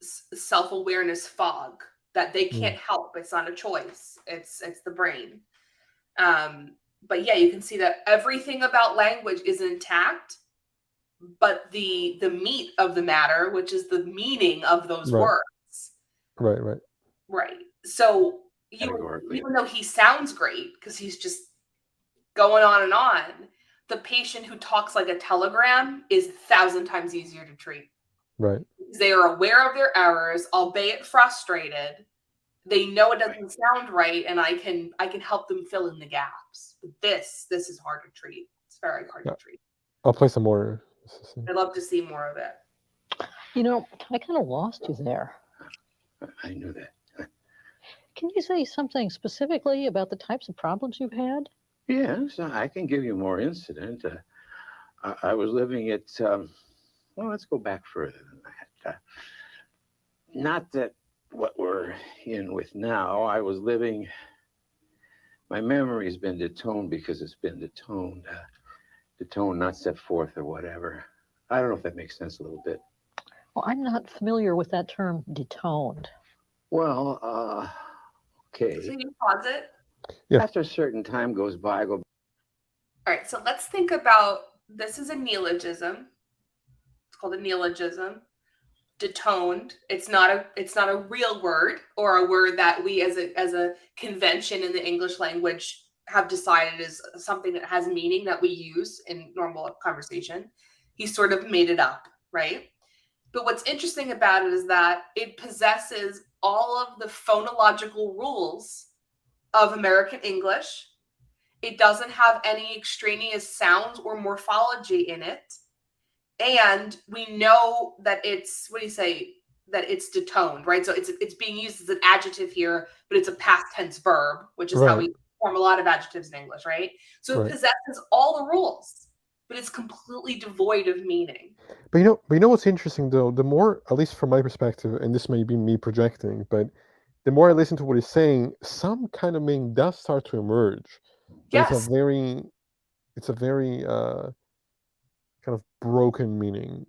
self-awareness fog that they can't help. It's not a choice. It's the brain. But yeah, you can see that everything about language is intact, but the meat of the matter, which is the meaning of those words. Right. So even though he sounds great, because he's just going on and on, the patient who talks like a telegram is 1,000 times easier to treat. Right. They are aware of their errors, albeit frustrated. They know it doesn't sound right, and I can help them fill in the gaps. But this is hard to treat. It's very hard to treat. I'll play some more. I'd love to see more of it. I kind of lost you there. I knew that. Can you say something specifically about the types of problems you've had? Yes, I can give you more incident. I was living at, let's go back further than that. Not that what we're in with now. I was living, my memory's been detoned because it's been detoned, not set forth or whatever. I don't know if that makes sense a little bit. Well, I'm not familiar with that term, detoned. Well, okay. So you pause it? Yeah. After a certain time goes by, I go. All right, so let's think about, this is a neologism. It's called a neologism. Detoned. It's not a real word, or a word that we as a convention in the English language have decided is something that has meaning that we use in normal conversation. He sort of made it up, right? But what's interesting about it is that it possesses all of the phonological rules of American English. It doesn't have any extraneous sounds or morphology in it. And we know that it's, that it's detoned, right? So it's being used as an adjective here, but it's a past tense verb, which is how we form a lot of adjectives in English, right? So it possesses all the rules, but it's completely devoid of meaning. But you know what's interesting though? The more, at least from my perspective, and this may be me projecting, but the more I listen to what he's saying, some kind of meaning does start to emerge. But yes. It's a very kind of broken meaning.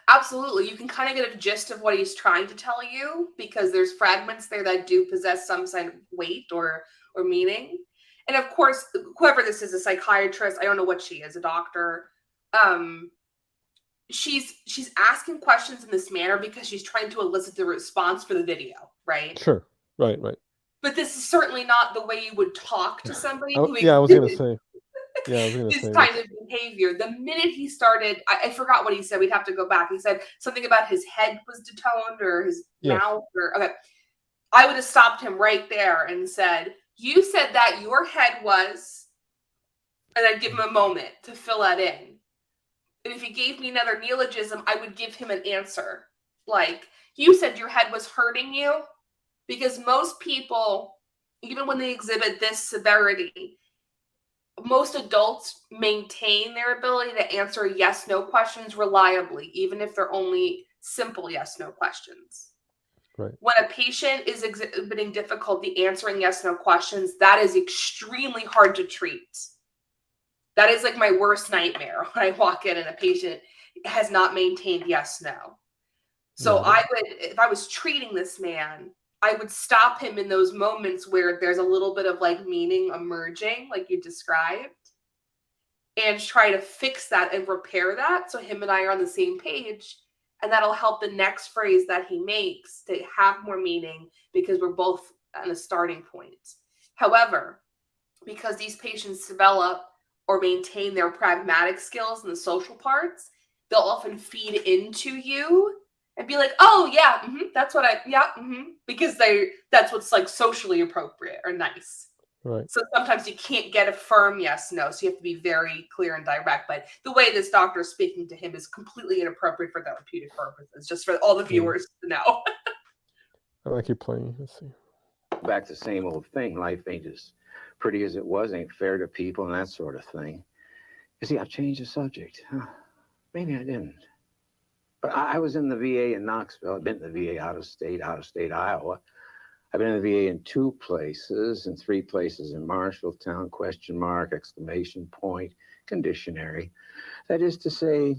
Absolutely. You can kind of get a gist of what he's trying to tell you, because there's fragments there that do possess some kind of weight or meaning. And of course, whoever this is, a psychiatrist, I don't know what she is, a doctor, she's asking questions in this manner because she's trying to elicit the response for the video, right? Sure. Right. But this is certainly not the way you would talk to somebody who I was going to say. Yeah, I was going to this say kind of behavior. The minute he started, I forgot what he said. We'd have to go back. He said something about his head was detoned or his mouth. Okay, I would have stopped him right there and said, "You said that your head was," and I'd give him a moment to fill that in. And if he gave me another neologism, I would give him an answer. Like, you said your head was hurting you, because most people, even when they exhibit this severity, most adults maintain their ability to answer yes/no questions reliably, even if they're only simple yes/no questions. Right. When a patient is exhibiting difficulty answering yes/no questions, that is extremely hard to treat. That is like my worst nightmare when I walk in and a patient has not maintained yes/no. So Yeah. I would, if I was treating this man, I would stop him in those moments where there's a little bit of like meaning emerging, like you described, and try to fix that and repair that so him and I are on the same page. And that'll help the next phrase that he makes to have more meaning because we're both at a starting point. However, because these patients develop or maintain their pragmatic skills and the social parts, they'll often feed into you and be like, oh yeah, that's what because that's what's like socially appropriate or nice. Right. So sometimes you can't get a firm yes, no. So you have to be very clear and direct. But the way this doctor is speaking to him is completely inappropriate for therapeutic purposes, just for all the viewers to know. I like you playing. Let's see. Back to the same old thing. Life ain't as pretty as it was, ain't fair to people and that sort of thing. You see, I've changed the subject. Maybe I didn't. But I was in the VA in Knoxville. I've been to the VA out of state, Iowa. I've been in the VA in 2 places and 3 places in Marshalltown, ? Exclamation point, conditionary. That is to say,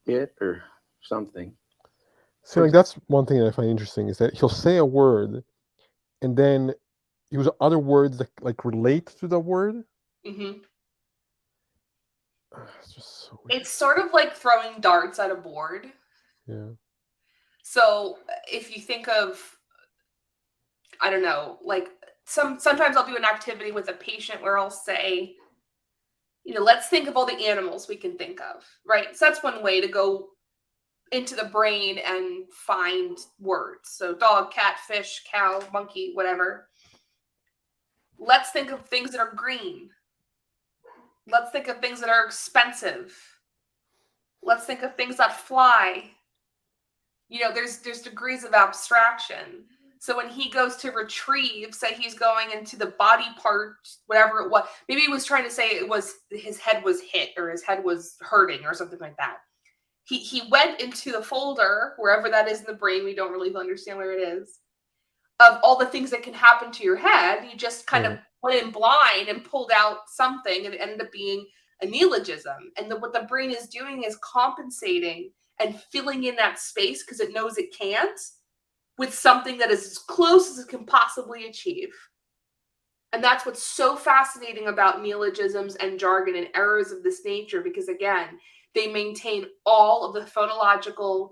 it or something. So like that's one thing that I find interesting is that he'll say a word and then use other words that like relate to the word. Mm-hmm. It's just so weird. It's sort of like throwing darts at a board. Yeah. So if you think of, I don't know, like sometimes I'll do an activity with a patient where I'll say, let's think of all the animals we can think of, right? So that's one way to go into the brain and find words. So dog, cat, fish, cow, monkey, whatever. Let's think of things that are green. Let's think of things that are expensive. Let's think of things that fly. There's degrees of abstraction. So when he goes to retrieve, say he's going into the body part, whatever it was, maybe he was trying to say it was his head was hit or his head was hurting or something like that. He went into the folder, wherever that is in the brain, we don't really understand where it is, of all the things that can happen to your head. You just kind of went in blind and pulled out something and it ended up being a neologism. And what the brain is doing is compensating and filling in that space because it knows it can't with something that is as close as it can possibly achieve. And that's what's so fascinating about neologisms and jargon and errors of this nature, because again, they maintain all of the phonological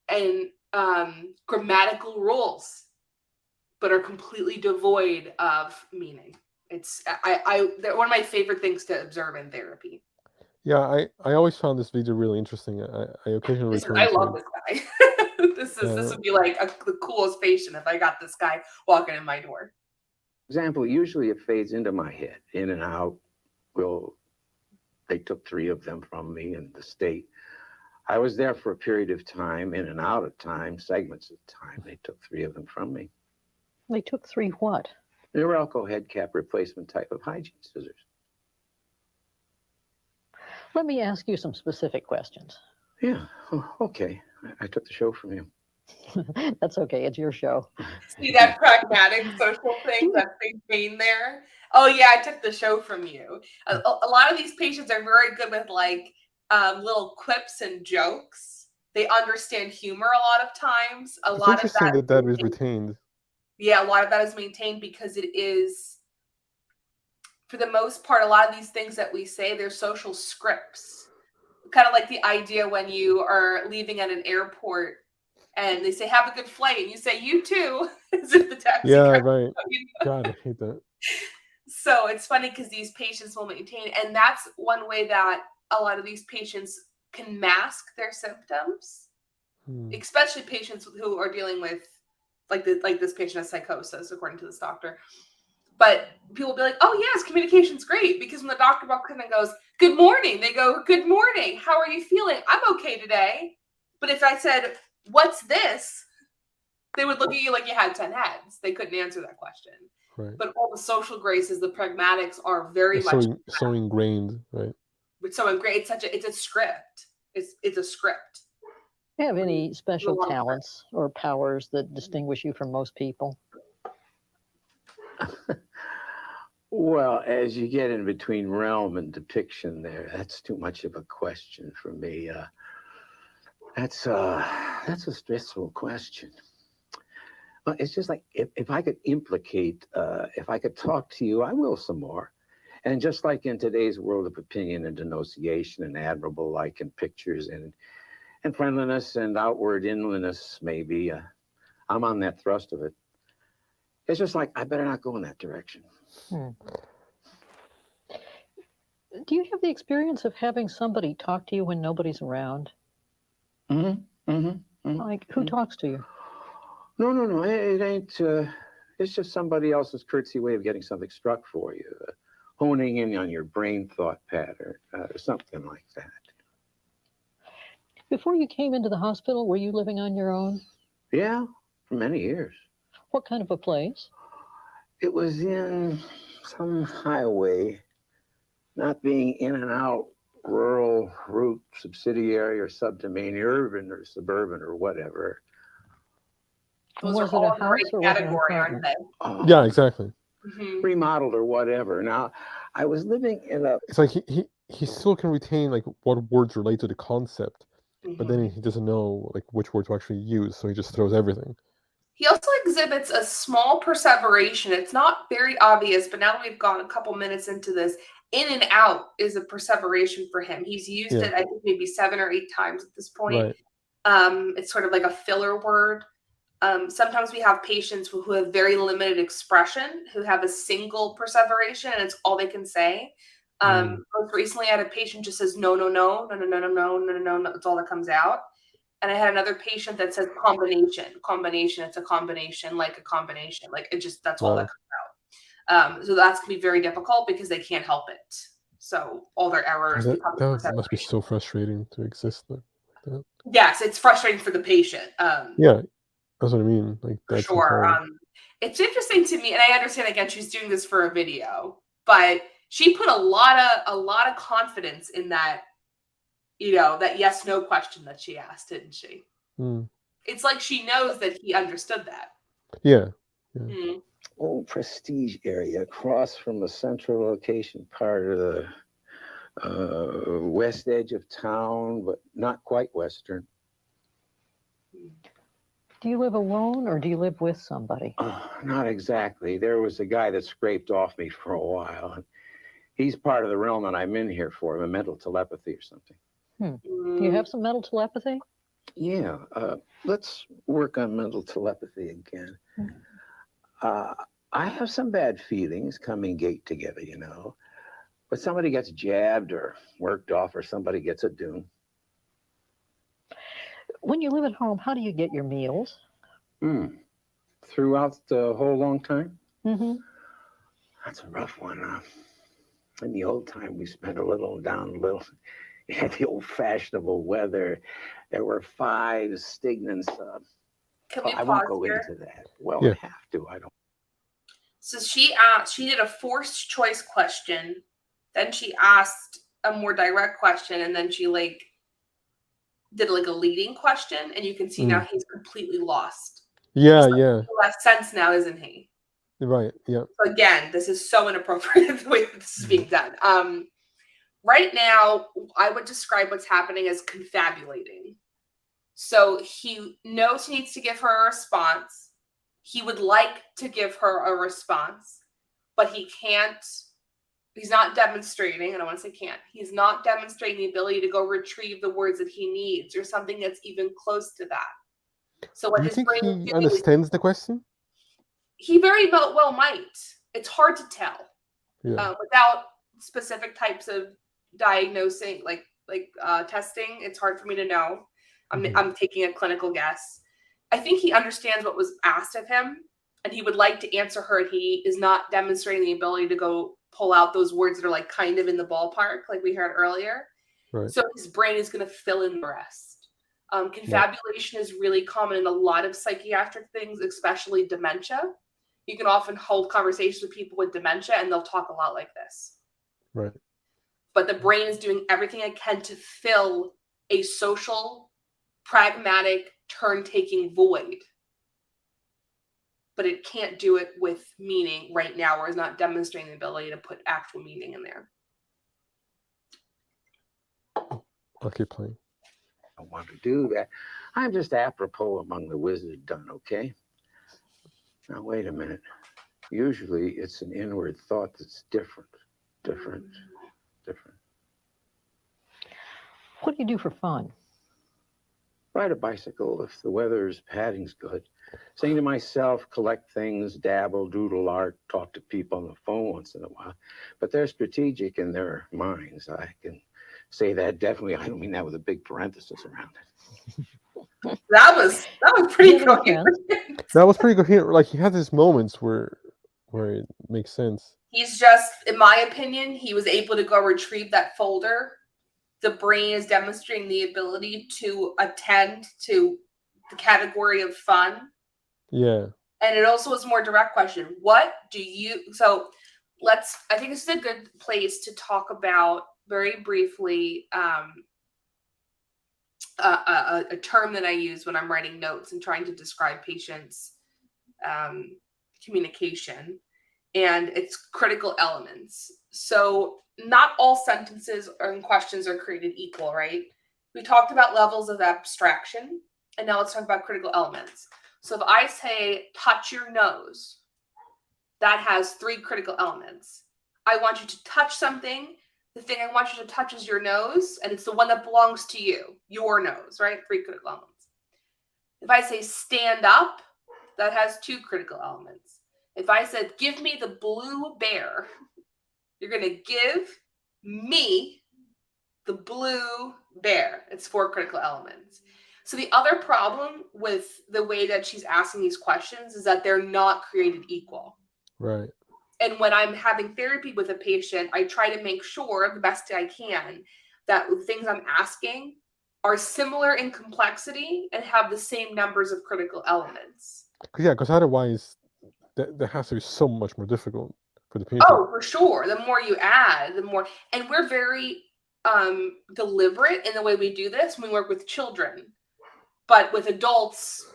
and grammatical rules, but are completely devoid of meaning. It's they're one of my favorite things to observe in therapy. Yeah, I always found this video really interesting. I occasionally return I to love it. this guy. This would be like the coolest patient if I got this guy walking in my door. Example, usually it fades into my head, in and out. Well, they took 3 of them from me in the state. I was there for a period of time, in and out of time, segments of time. They took 3 of them from me. They took 3 what? Norelco head cap replacement type of hygiene scissors. Let me ask you some specific questions. Yeah, okay. I took the show from you. That's okay. It's your show. See that pragmatic social thing that's maintained there? Oh yeah, I took the show from you. A lot of these patients are very good with like little quips and jokes. They understand humor a lot of times. It's interesting that is retained. Yeah, a lot of that is maintained because it is, for the most part, a lot of these things that we say, they're social scripts. Kind of like the idea when you are leaving at an airport and they say, have a good flight. And you say, you too, as if the taxi. Yeah, right. God, I hate that. So it's funny because these patients will maintain, and that's one way that a lot of these patients can mask their symptoms, especially patients who are dealing with, like this patient has psychosis, according to this doctor. But people will be like, oh yes, communication's great, because when the doctor walks in and goes, good morning, they go, good morning, how are you feeling? I'm okay today. But if I said, what's this? They would look at you like you had 10 heads. They couldn't answer that question. Right. But all the social graces, the pragmatics, are very It's much so ingrained, right? But so great. It's a script. It's a script. Do you have any special Long talents or powers that distinguish you from most people? Well, as you get in between realm and depiction there, that's too much of a question for me. That's a stressful question. It's just like if I could implicate, if I could talk to you, I will some more. And just like in today's world of opinion and denunciation and admirable like in pictures and friendliness and outward inliness, maybe, I'm on that thrust of it. It's just like, I better not go in that direction. Do you have the experience of having somebody talk to you when nobody's around? Like, who talks to you? No, it ain't, it's just somebody else's courtesy way of getting something struck for you. Honing in on your brain thought pattern, something like that. Before you came into the hospital, were you living on your own? Yeah, for many years. What kind of a place? It was in some highway, not being in and out, rural, route, subsidiary, or subdomain, urban or suburban or whatever. Those Was are it a all the house right or was it an category, aren't apartment? they? Oh, Yeah, exactly. remodeled or whatever. Now, I was living in a... It's like he still can retain like what words relate to the concept, but then he doesn't know like which word to actually use, so he just throws everything. He also exhibits a small perseveration. It's not very obvious, but now that we've gone a couple minutes into this, in and out is a perseveration for him. He's used it, I think, maybe 7 or 8 times at this point. Right. It's sort of like a filler word. Sometimes we have patients who have very limited expression, who have a single perseveration, and it's all they can say. Most recently, I had a patient just says no. That's all that comes out. And I had another patient that says combination. It's a combination, like a combination. Like it just, that's all that comes out. So that's going to be very difficult because they can't help it. So all their errors become that must be so frustrating to exist like that. Yes, it's frustrating for the patient. Yeah, that's what I mean. Like that's sure. It's interesting to me, and I understand again she's doing this for a video, but she put a lot of confidence in that, that yes/no question that she asked, didn't she? It's like she knows that he understood that. Yeah. Old Prestige area across from the central location part of the west edge of town, but not quite western. Do you live alone or do you live with somebody? Not exactly. There was a guy that scraped off me for a while. He's part of the realm that I'm in here for, a mental telepathy or something. Do you have some mental telepathy? Yeah. Let's work on mental telepathy again. I have some bad feelings coming gate together, but somebody gets jabbed or worked off or somebody gets a doom. When you live at home, how do you get your meals? Throughout the whole long time? That's a rough one. In the old time, we spent a little down a little. You had the old fashionable weather. There were 5 stignons. Can we I won't pause go here? into that. Well, I have to. I don't. So she did a forced choice question, then she asked a more direct question, and then she did a leading question, and you can see now he's completely lost. Yeah. He less sense now, isn't he? Right. Yeah. So again, this is so inappropriate the way that this is being done. Right now, I would describe what's happening as confabulating. So he knows he needs to give her a response. He would like to give her a response, but he can't. He's not demonstrating. I don't want to say can't. He's not demonstrating the ability to go retrieve the words that he needs or something that's even close to that. So what Do you his think brain is he doing understands the question? He very well might. It's hard to tell without specific types of diagnosing, like testing. It's hard for me to know. I'm taking a clinical guess. I think he understands what was asked of him, and he would like to answer her. He is not demonstrating the ability to go pull out those words that are kind of in the ballpark, like we heard earlier. Right. So his brain is going to fill in the rest. Confabulation is really common in a lot of psychiatric things, especially dementia. You can often hold conversations with people with dementia and they'll talk a lot like this. Right. But the brain is doing everything it can to fill a social, pragmatic, turn-taking void. But it can't do it with meaning right now, or is not demonstrating the ability to put actual meaning in there. I'll keep playing. I want to do that. I'm just apropos among the wizard done, okay? Now, wait a minute. Usually it's an inward thought that's different. What do you do for fun? Ride a bicycle if the weather's padding's good. Sing to myself, collect things, dabble, doodle art, talk to people on the phone once in a while. But they're strategic in their minds. I can say that definitely. I don't mean that with a big parenthesis around it. That was pretty Yeah, that coherent. That was pretty coherent. Like, he had these moments where it makes sense. He's just, in my opinion, he was able to go retrieve that folder. The brain is demonstrating the ability to attend to the category of fun. Yeah. And it also is a more direct question. What do you, so I think this is a good place to talk about very briefly a term that I use when I'm writing notes and trying to describe patients' communication, and it's critical elements. So not all sentences and questions are created equal, right? We talked about levels of abstraction, and now let's talk about critical elements. So if I say, touch your nose, that has 3 critical elements. I want you to touch something. The thing I want you to touch is your nose, and it's the one that belongs to you, your nose, right? 3 critical elements. If I say stand up, that has 2 critical elements. If I said, give me the blue bear, you're going to give me the blue bear. It's 4 critical elements. So the other problem with the way that she's asking these questions is that they're not created equal. Right. And when I'm having therapy with a patient, I try to make sure the best I can that the things I'm asking are similar in complexity and have the same numbers of critical elements. Yeah, because otherwise, that has to be so much more difficult for the patient. Oh, for sure. The more you add, the more. And we're very deliberate in the way we do this when we work with children. But with adults,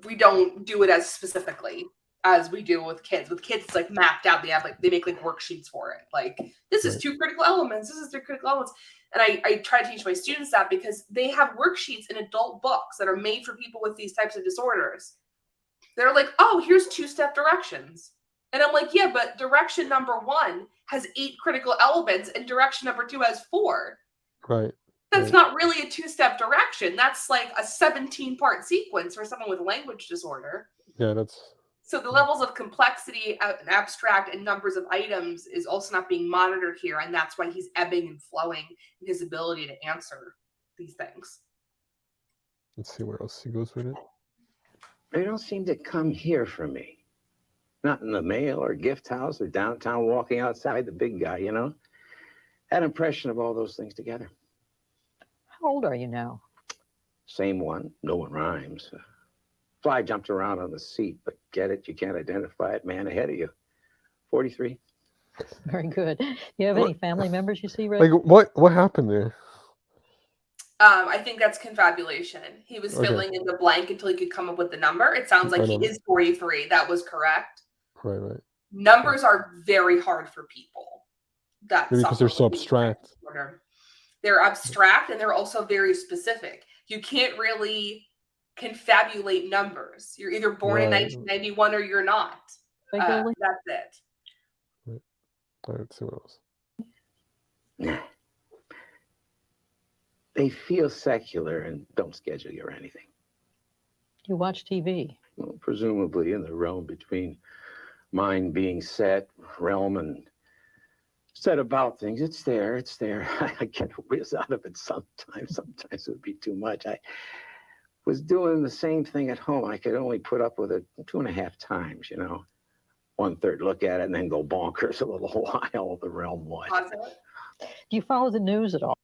we don't do it as specifically as we do with kids. With kids, it's like mapped out. They make like worksheets for it. Like, this is 2 critical elements. This is 3 critical elements. And I try to teach my students that because they have worksheets in adult books that are made for people with these types of disorders. They're like, oh, here's 2-step directions. And I'm like, yeah, but direction number 1 has 8 critical elements and direction number 2 has 4. Right. That's not really a 2-step direction. That's like a 17-part sequence for someone with language disorder. Yeah, that's... So the levels of complexity and abstract and numbers of items is also not being monitored here, and that's why he's ebbing and flowing in his ability to answer these things. Let's see where else he goes with it. They don't seem to come here for me. Not in the mail or gift house or downtown walking outside the big guy, you know? That impression of all those things together. How old are you now? Same one. No one rhymes. Fly jumped around on the seat, but get it? You can't identify it. Man ahead of you. 43. Very good. Do you have any family members you see right Like, what happened there? I think that's confabulation. He was filling in the blank until he could come up with the number. It sounds like he is 43. That was correct. Right. Numbers are very hard for people. Maybe because they're so abstract. They're abstract and they're also very specific. You can't really confabulate numbers. You're either born in 1991 or you're not. That's it. Right. All right, let's see what else. They feel secular and don't schedule you or anything. You watch TV? Well, presumably in the realm between mind being set, realm, and set about things. It's there. I get a whiz out of it sometimes. Sometimes it would be too much. I was doing the same thing at home. I could only put up with it 2.5 times, you know. 1/3 look at it and then go bonkers a little while, the realm watch. Do you follow the news at all?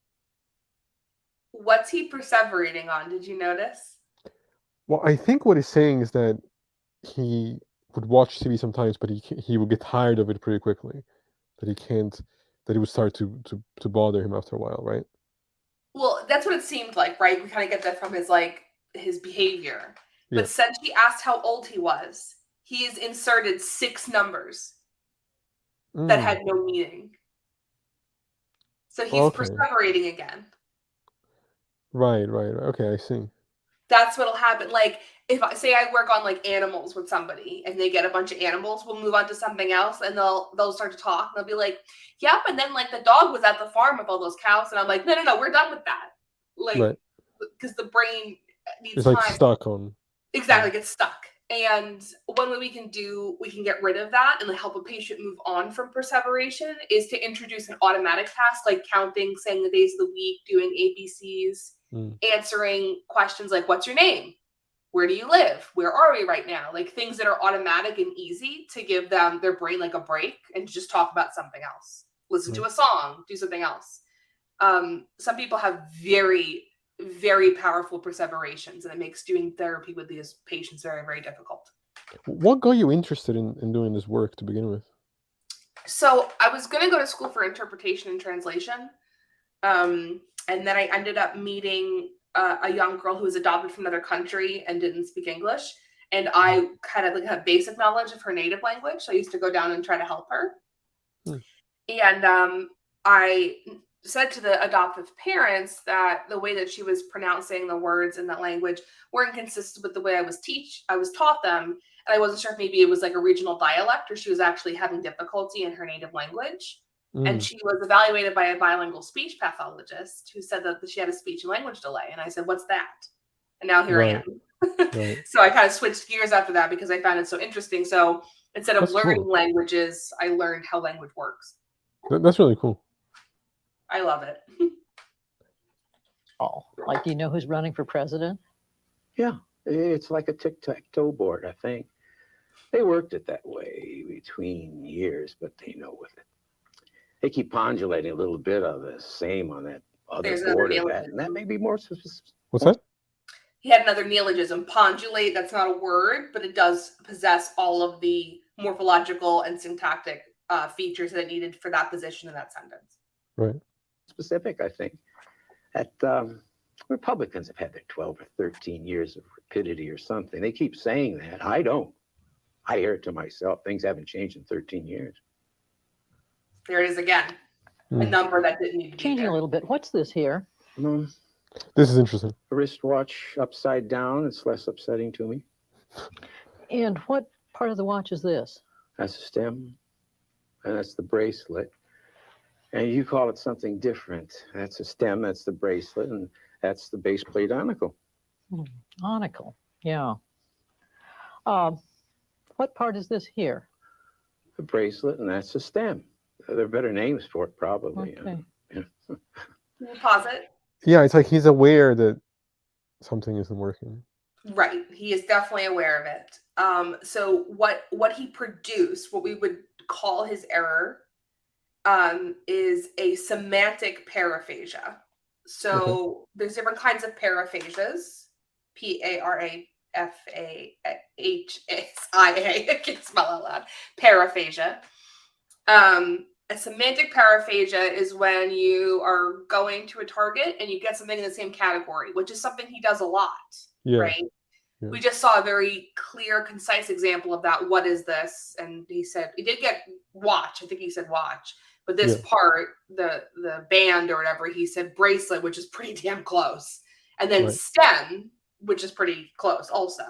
What's he perseverating on? Did you notice? Well, I think what he's saying is that he would watch TV sometimes, but he would get tired of it pretty quickly. That it would start to bother him after a while, right? Well, that's what it seemed like, right? We kind of get that from his behavior. But Yeah. since he asked how old he was, he has inserted 6 numbers that had no meaning. So he's perseverating again. Right. Okay, I see. That's what'll happen. Like, if I say I work on like animals with somebody and they get a bunch of animals, we'll move on to something else and they'll start to talk. And they'll be like, yep, and then like the dog was at the farm with all those cows. And I'm like, no, we're done with that. Like, because the brain needs it's like time. Stuck on. Exactly, gets stuck. And one way we can get rid of that and help a patient move on from perseveration is to introduce an automatic task like counting, saying the days of the week, doing ABCs, answering questions like, what's your name? Where do you live? Where are we right now? Like things that are automatic and easy to give their brain like a break and just talk about something else. Listen to a song, do something else. Some people have very, very powerful perseverations, and it makes doing therapy with these patients very, very difficult. What got you interested in doing this work to begin with? So I was going to go to school for interpretation and translation. And then I ended up meeting a young girl who was adopted from another country and didn't speak English. And I kind of had basic knowledge of her native language. So I used to go down and try to help her. And I said to the adoptive parents that the way that she was pronouncing the words in that language weren't consistent with the way I was taught them. And I wasn't sure if maybe it was like a regional dialect or she was actually having difficulty in her native language. And she was evaluated by a bilingual speech pathologist who said that she had a speech and language delay. And I said, what's that? And now here I am. So I kind of switched gears after that because I found it so interesting. So instead of learning languages, I learned how language works. That's really cool. I love it. Like, do you know who's running for president? Yeah, it's like a tic-tac-toe board, I think. They worked it that way between years, but they know with it. They keep pendulating a little bit of the same on that other board of that, and that may be more specific. What's that? He had another neologism. Pendulate, that's not a word, but it does possess all of the morphological and syntactic features that it needed for that position in that sentence. Right. Specific, I think. That Republicans have had their 12 or 13 years of rapidity or something. They keep saying that. I don't. I hear it to myself. Things haven't changed in 13 years. There it is again. A number that didn't need to be Changing there. a little bit. What's this here? This is interesting. A wristwatch upside down. It's less upsetting to me. And what part of the watch is this? That's the stem, and that's the bracelet. And you call it something different. That's a stem, that's the bracelet, and that's the base plate onicle. Onicle, yeah. What part is this here? The bracelet, and that's the stem. There are better names for it, probably. Okay. Can you pause it? Yeah, it's like he's aware that something isn't working. Right. He is definitely aware of it. So what he produced, what we would call his error, is a semantic paraphasia. So there's different kinds of paraphasias. Paraphasia. I can't spell out loud. Paraphasia. A semantic paraphasia is when you are going to a target and you get something in the same category, which is something he does a lot, right? Yeah. We just saw a very clear, concise example of that. What is this? And he said, he did get watch. I think he said watch. But this part, the band or whatever, he said bracelet, which is pretty damn close. And then stem, which is pretty close also.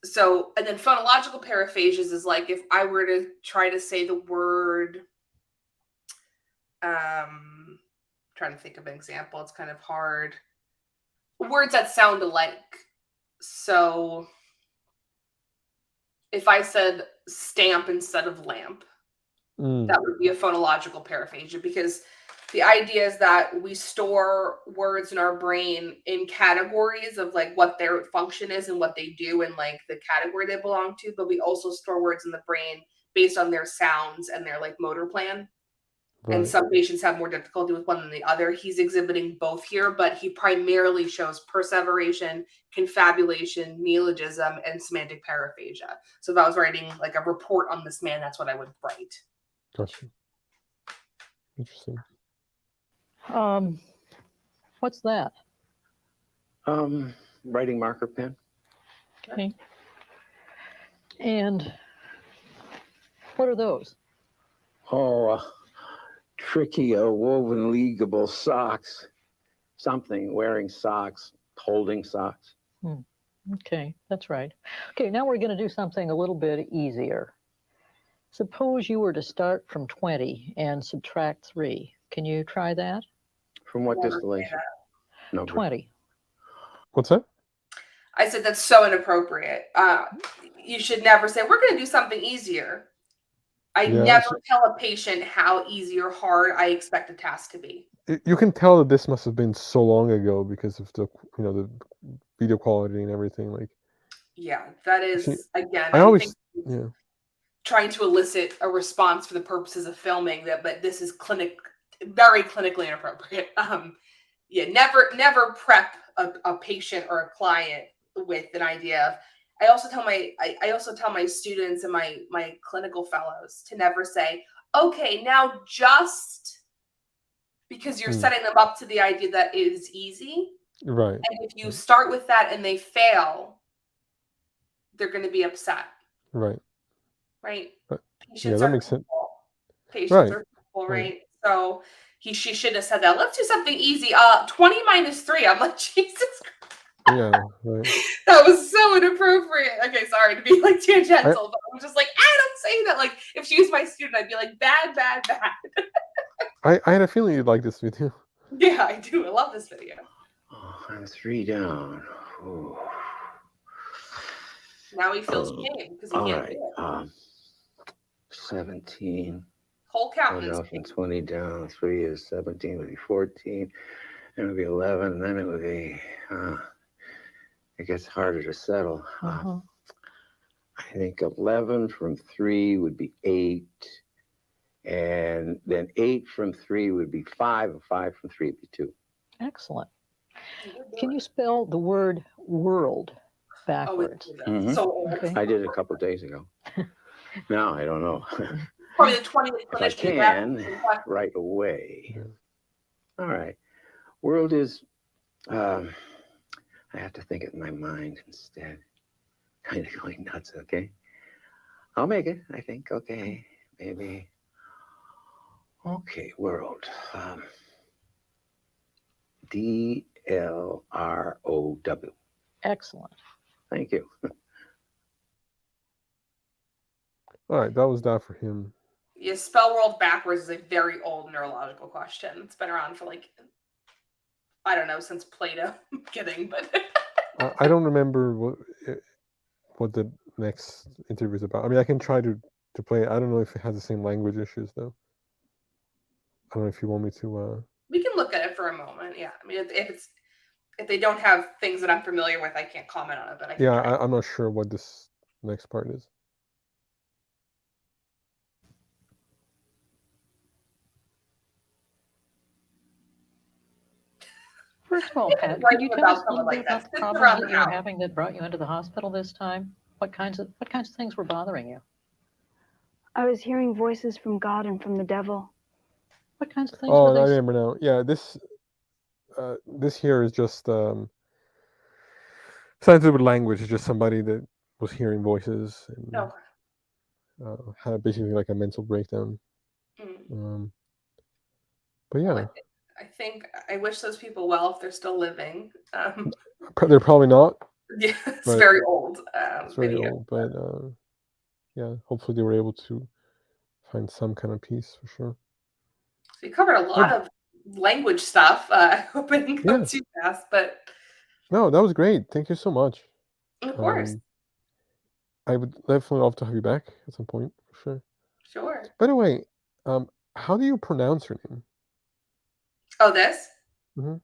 So, and then phonological paraphasias is like if I were to try to say the word, trying to think of an example, it's kind of hard. Words that sound alike. So, if I said stamp instead of lamp, that would be a phonological paraphasia, because the idea is that we store words in our brain in categories of like what their function is and what they do and like the category they belong to, but we also store words in the brain based on their sounds and their like motor plan. Right. And some patients have more difficulty with one than the other. He's exhibiting both here, but he primarily shows perseveration, confabulation, neologism, and semantic paraphasia. So if I was writing like a report on this man, that's what I would write. Gotcha. Interesting. What's that? Writing marker pen. Okay. And what are those? Oh, tricky woven leagueable socks. Something, wearing socks, holding socks. Okay, that's right. Okay, now we're going to do something a little bit easier. Suppose you were to start from 20 and subtract 3. Can you try that? From what Never say distillation? Number. 20. What's that? I said that's so inappropriate. You should never say, we're going to do something easier. I Yeah, never tell a patient how easy or hard I expect a task to be. You can tell that this must have been so long ago because of the the video quality and everything. Like, Yeah, that is, see, again, I I always think trying to elicit a response for the purposes of filming that, but this is very clinically inappropriate. Yeah, never prep a patient or a client with an idea of. I also tell my students and my clinical fellows to never say, okay, now just because you're setting them up to the idea that it is easy. right. And if you start with that and they fail, they're going to be upset. Right. Right. Yeah, Patients that are makes sense. people. Patients Right. are people, right? Right. So she should have said that. Let's do something easy. 20 minus 3. I'm like, Jesus Christ. Yeah. Right. That was so inappropriate. Okay, sorry to be like tangential, but I'm just like, I don't say that. Like, if she was my student, I'd be like, bad. I had a feeling you'd like this video. Yeah, I do. I love this video. Oh, I'm 3 down. Ooh. Now he feels shame because he All can't right. do it. 17. Whole count is Enough, and 20 down. 3 is 17. Would be 14. Then it would be 11. And then it would be. It gets harder to settle. Uh-huh. I think 11 from 3 would be 8. And then 8 from 3 would be 5. And 5 from 3 would be 2. Excellent. Can you spell the word world backwards? So old. Okay. I did it a couple of days ago. Now I don't know. Probably the 20th If I clinician. can, right away. Yeah. All right. World is, I have to think it in my mind instead. Kind of going nuts, okay? I'll make it, I think. Okay, maybe. Okay, world. DLROW. Excellent. Thank you. All right, that was that for him. Yeah, spell world backwards is a very old neurological question. It's been around for like, I don't know, since Plato. I'm kidding, but I don't remember what the next interview is about. I mean, I can try to play it. I don't know if it has the same language issues though. I don't know if you want me to. we can look at it for a moment. Yeah, I mean, if they don't have things that I'm familiar with, I can't comment on it. But I can try. I'm not sure what this next part is. First of all, Pat, Right could you tell about us a someone little bit like about that. the Sits problems around that the you were house. having that brought you into the hospital this time? What kinds of things were bothering you? I was hearing voices from God and from the devil. What kinds of things Oh, were I they? remember now. Yeah, this here is just something to do with language. It's just somebody that was hearing voices and No. had basically like a mental breakdown. But yeah, I wish those people well if they're still living. they're probably not. Yeah, it's But very old. It's very video. old, but yeah, hopefully they were able to find some kind of peace for sure. So we covered a lot of language stuff. I hope I didn't go too fast, but no, that was great. Thank you so much. Of course. I would definitely love to have you back at some point for sure. Sure. By the way, how do you pronounce her name? Oh, this? Mm-hmm.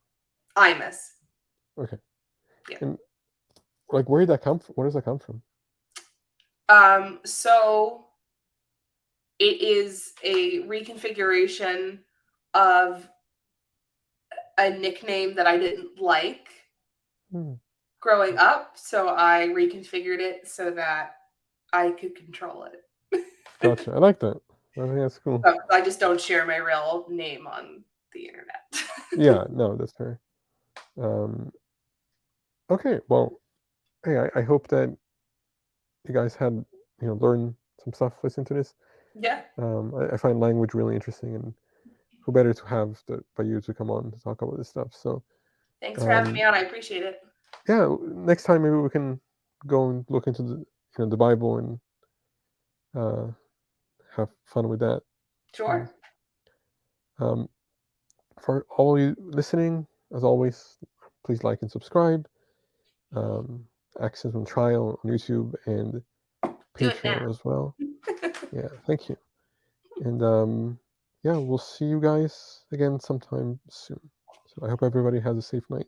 Imas. Okay. Yeah. And like, where did that come from? Where does that come from? So it is a reconfiguration of a nickname that I didn't like growing up, so I reconfigured it so that I could control it. Gotcha. I like that. I think that's cool. So I just don't share my real name on the internet. Yeah, no, that's fair. Okay, well, hey, I hope that you guys had, learned some stuff listening to this. Yeah. I find language really interesting, and who better to have by you to come on to talk about this stuff. So Thanks for having me on. I appreciate it. yeah, next time maybe we can go and look into the Bible and have fun with that. Sure. For all you listening, as always, please like and subscribe. Access on Trial on YouTube and Patreon as well. Yeah, thank you. And yeah, we'll see you guys again sometime soon. So I hope everybody has a safe night.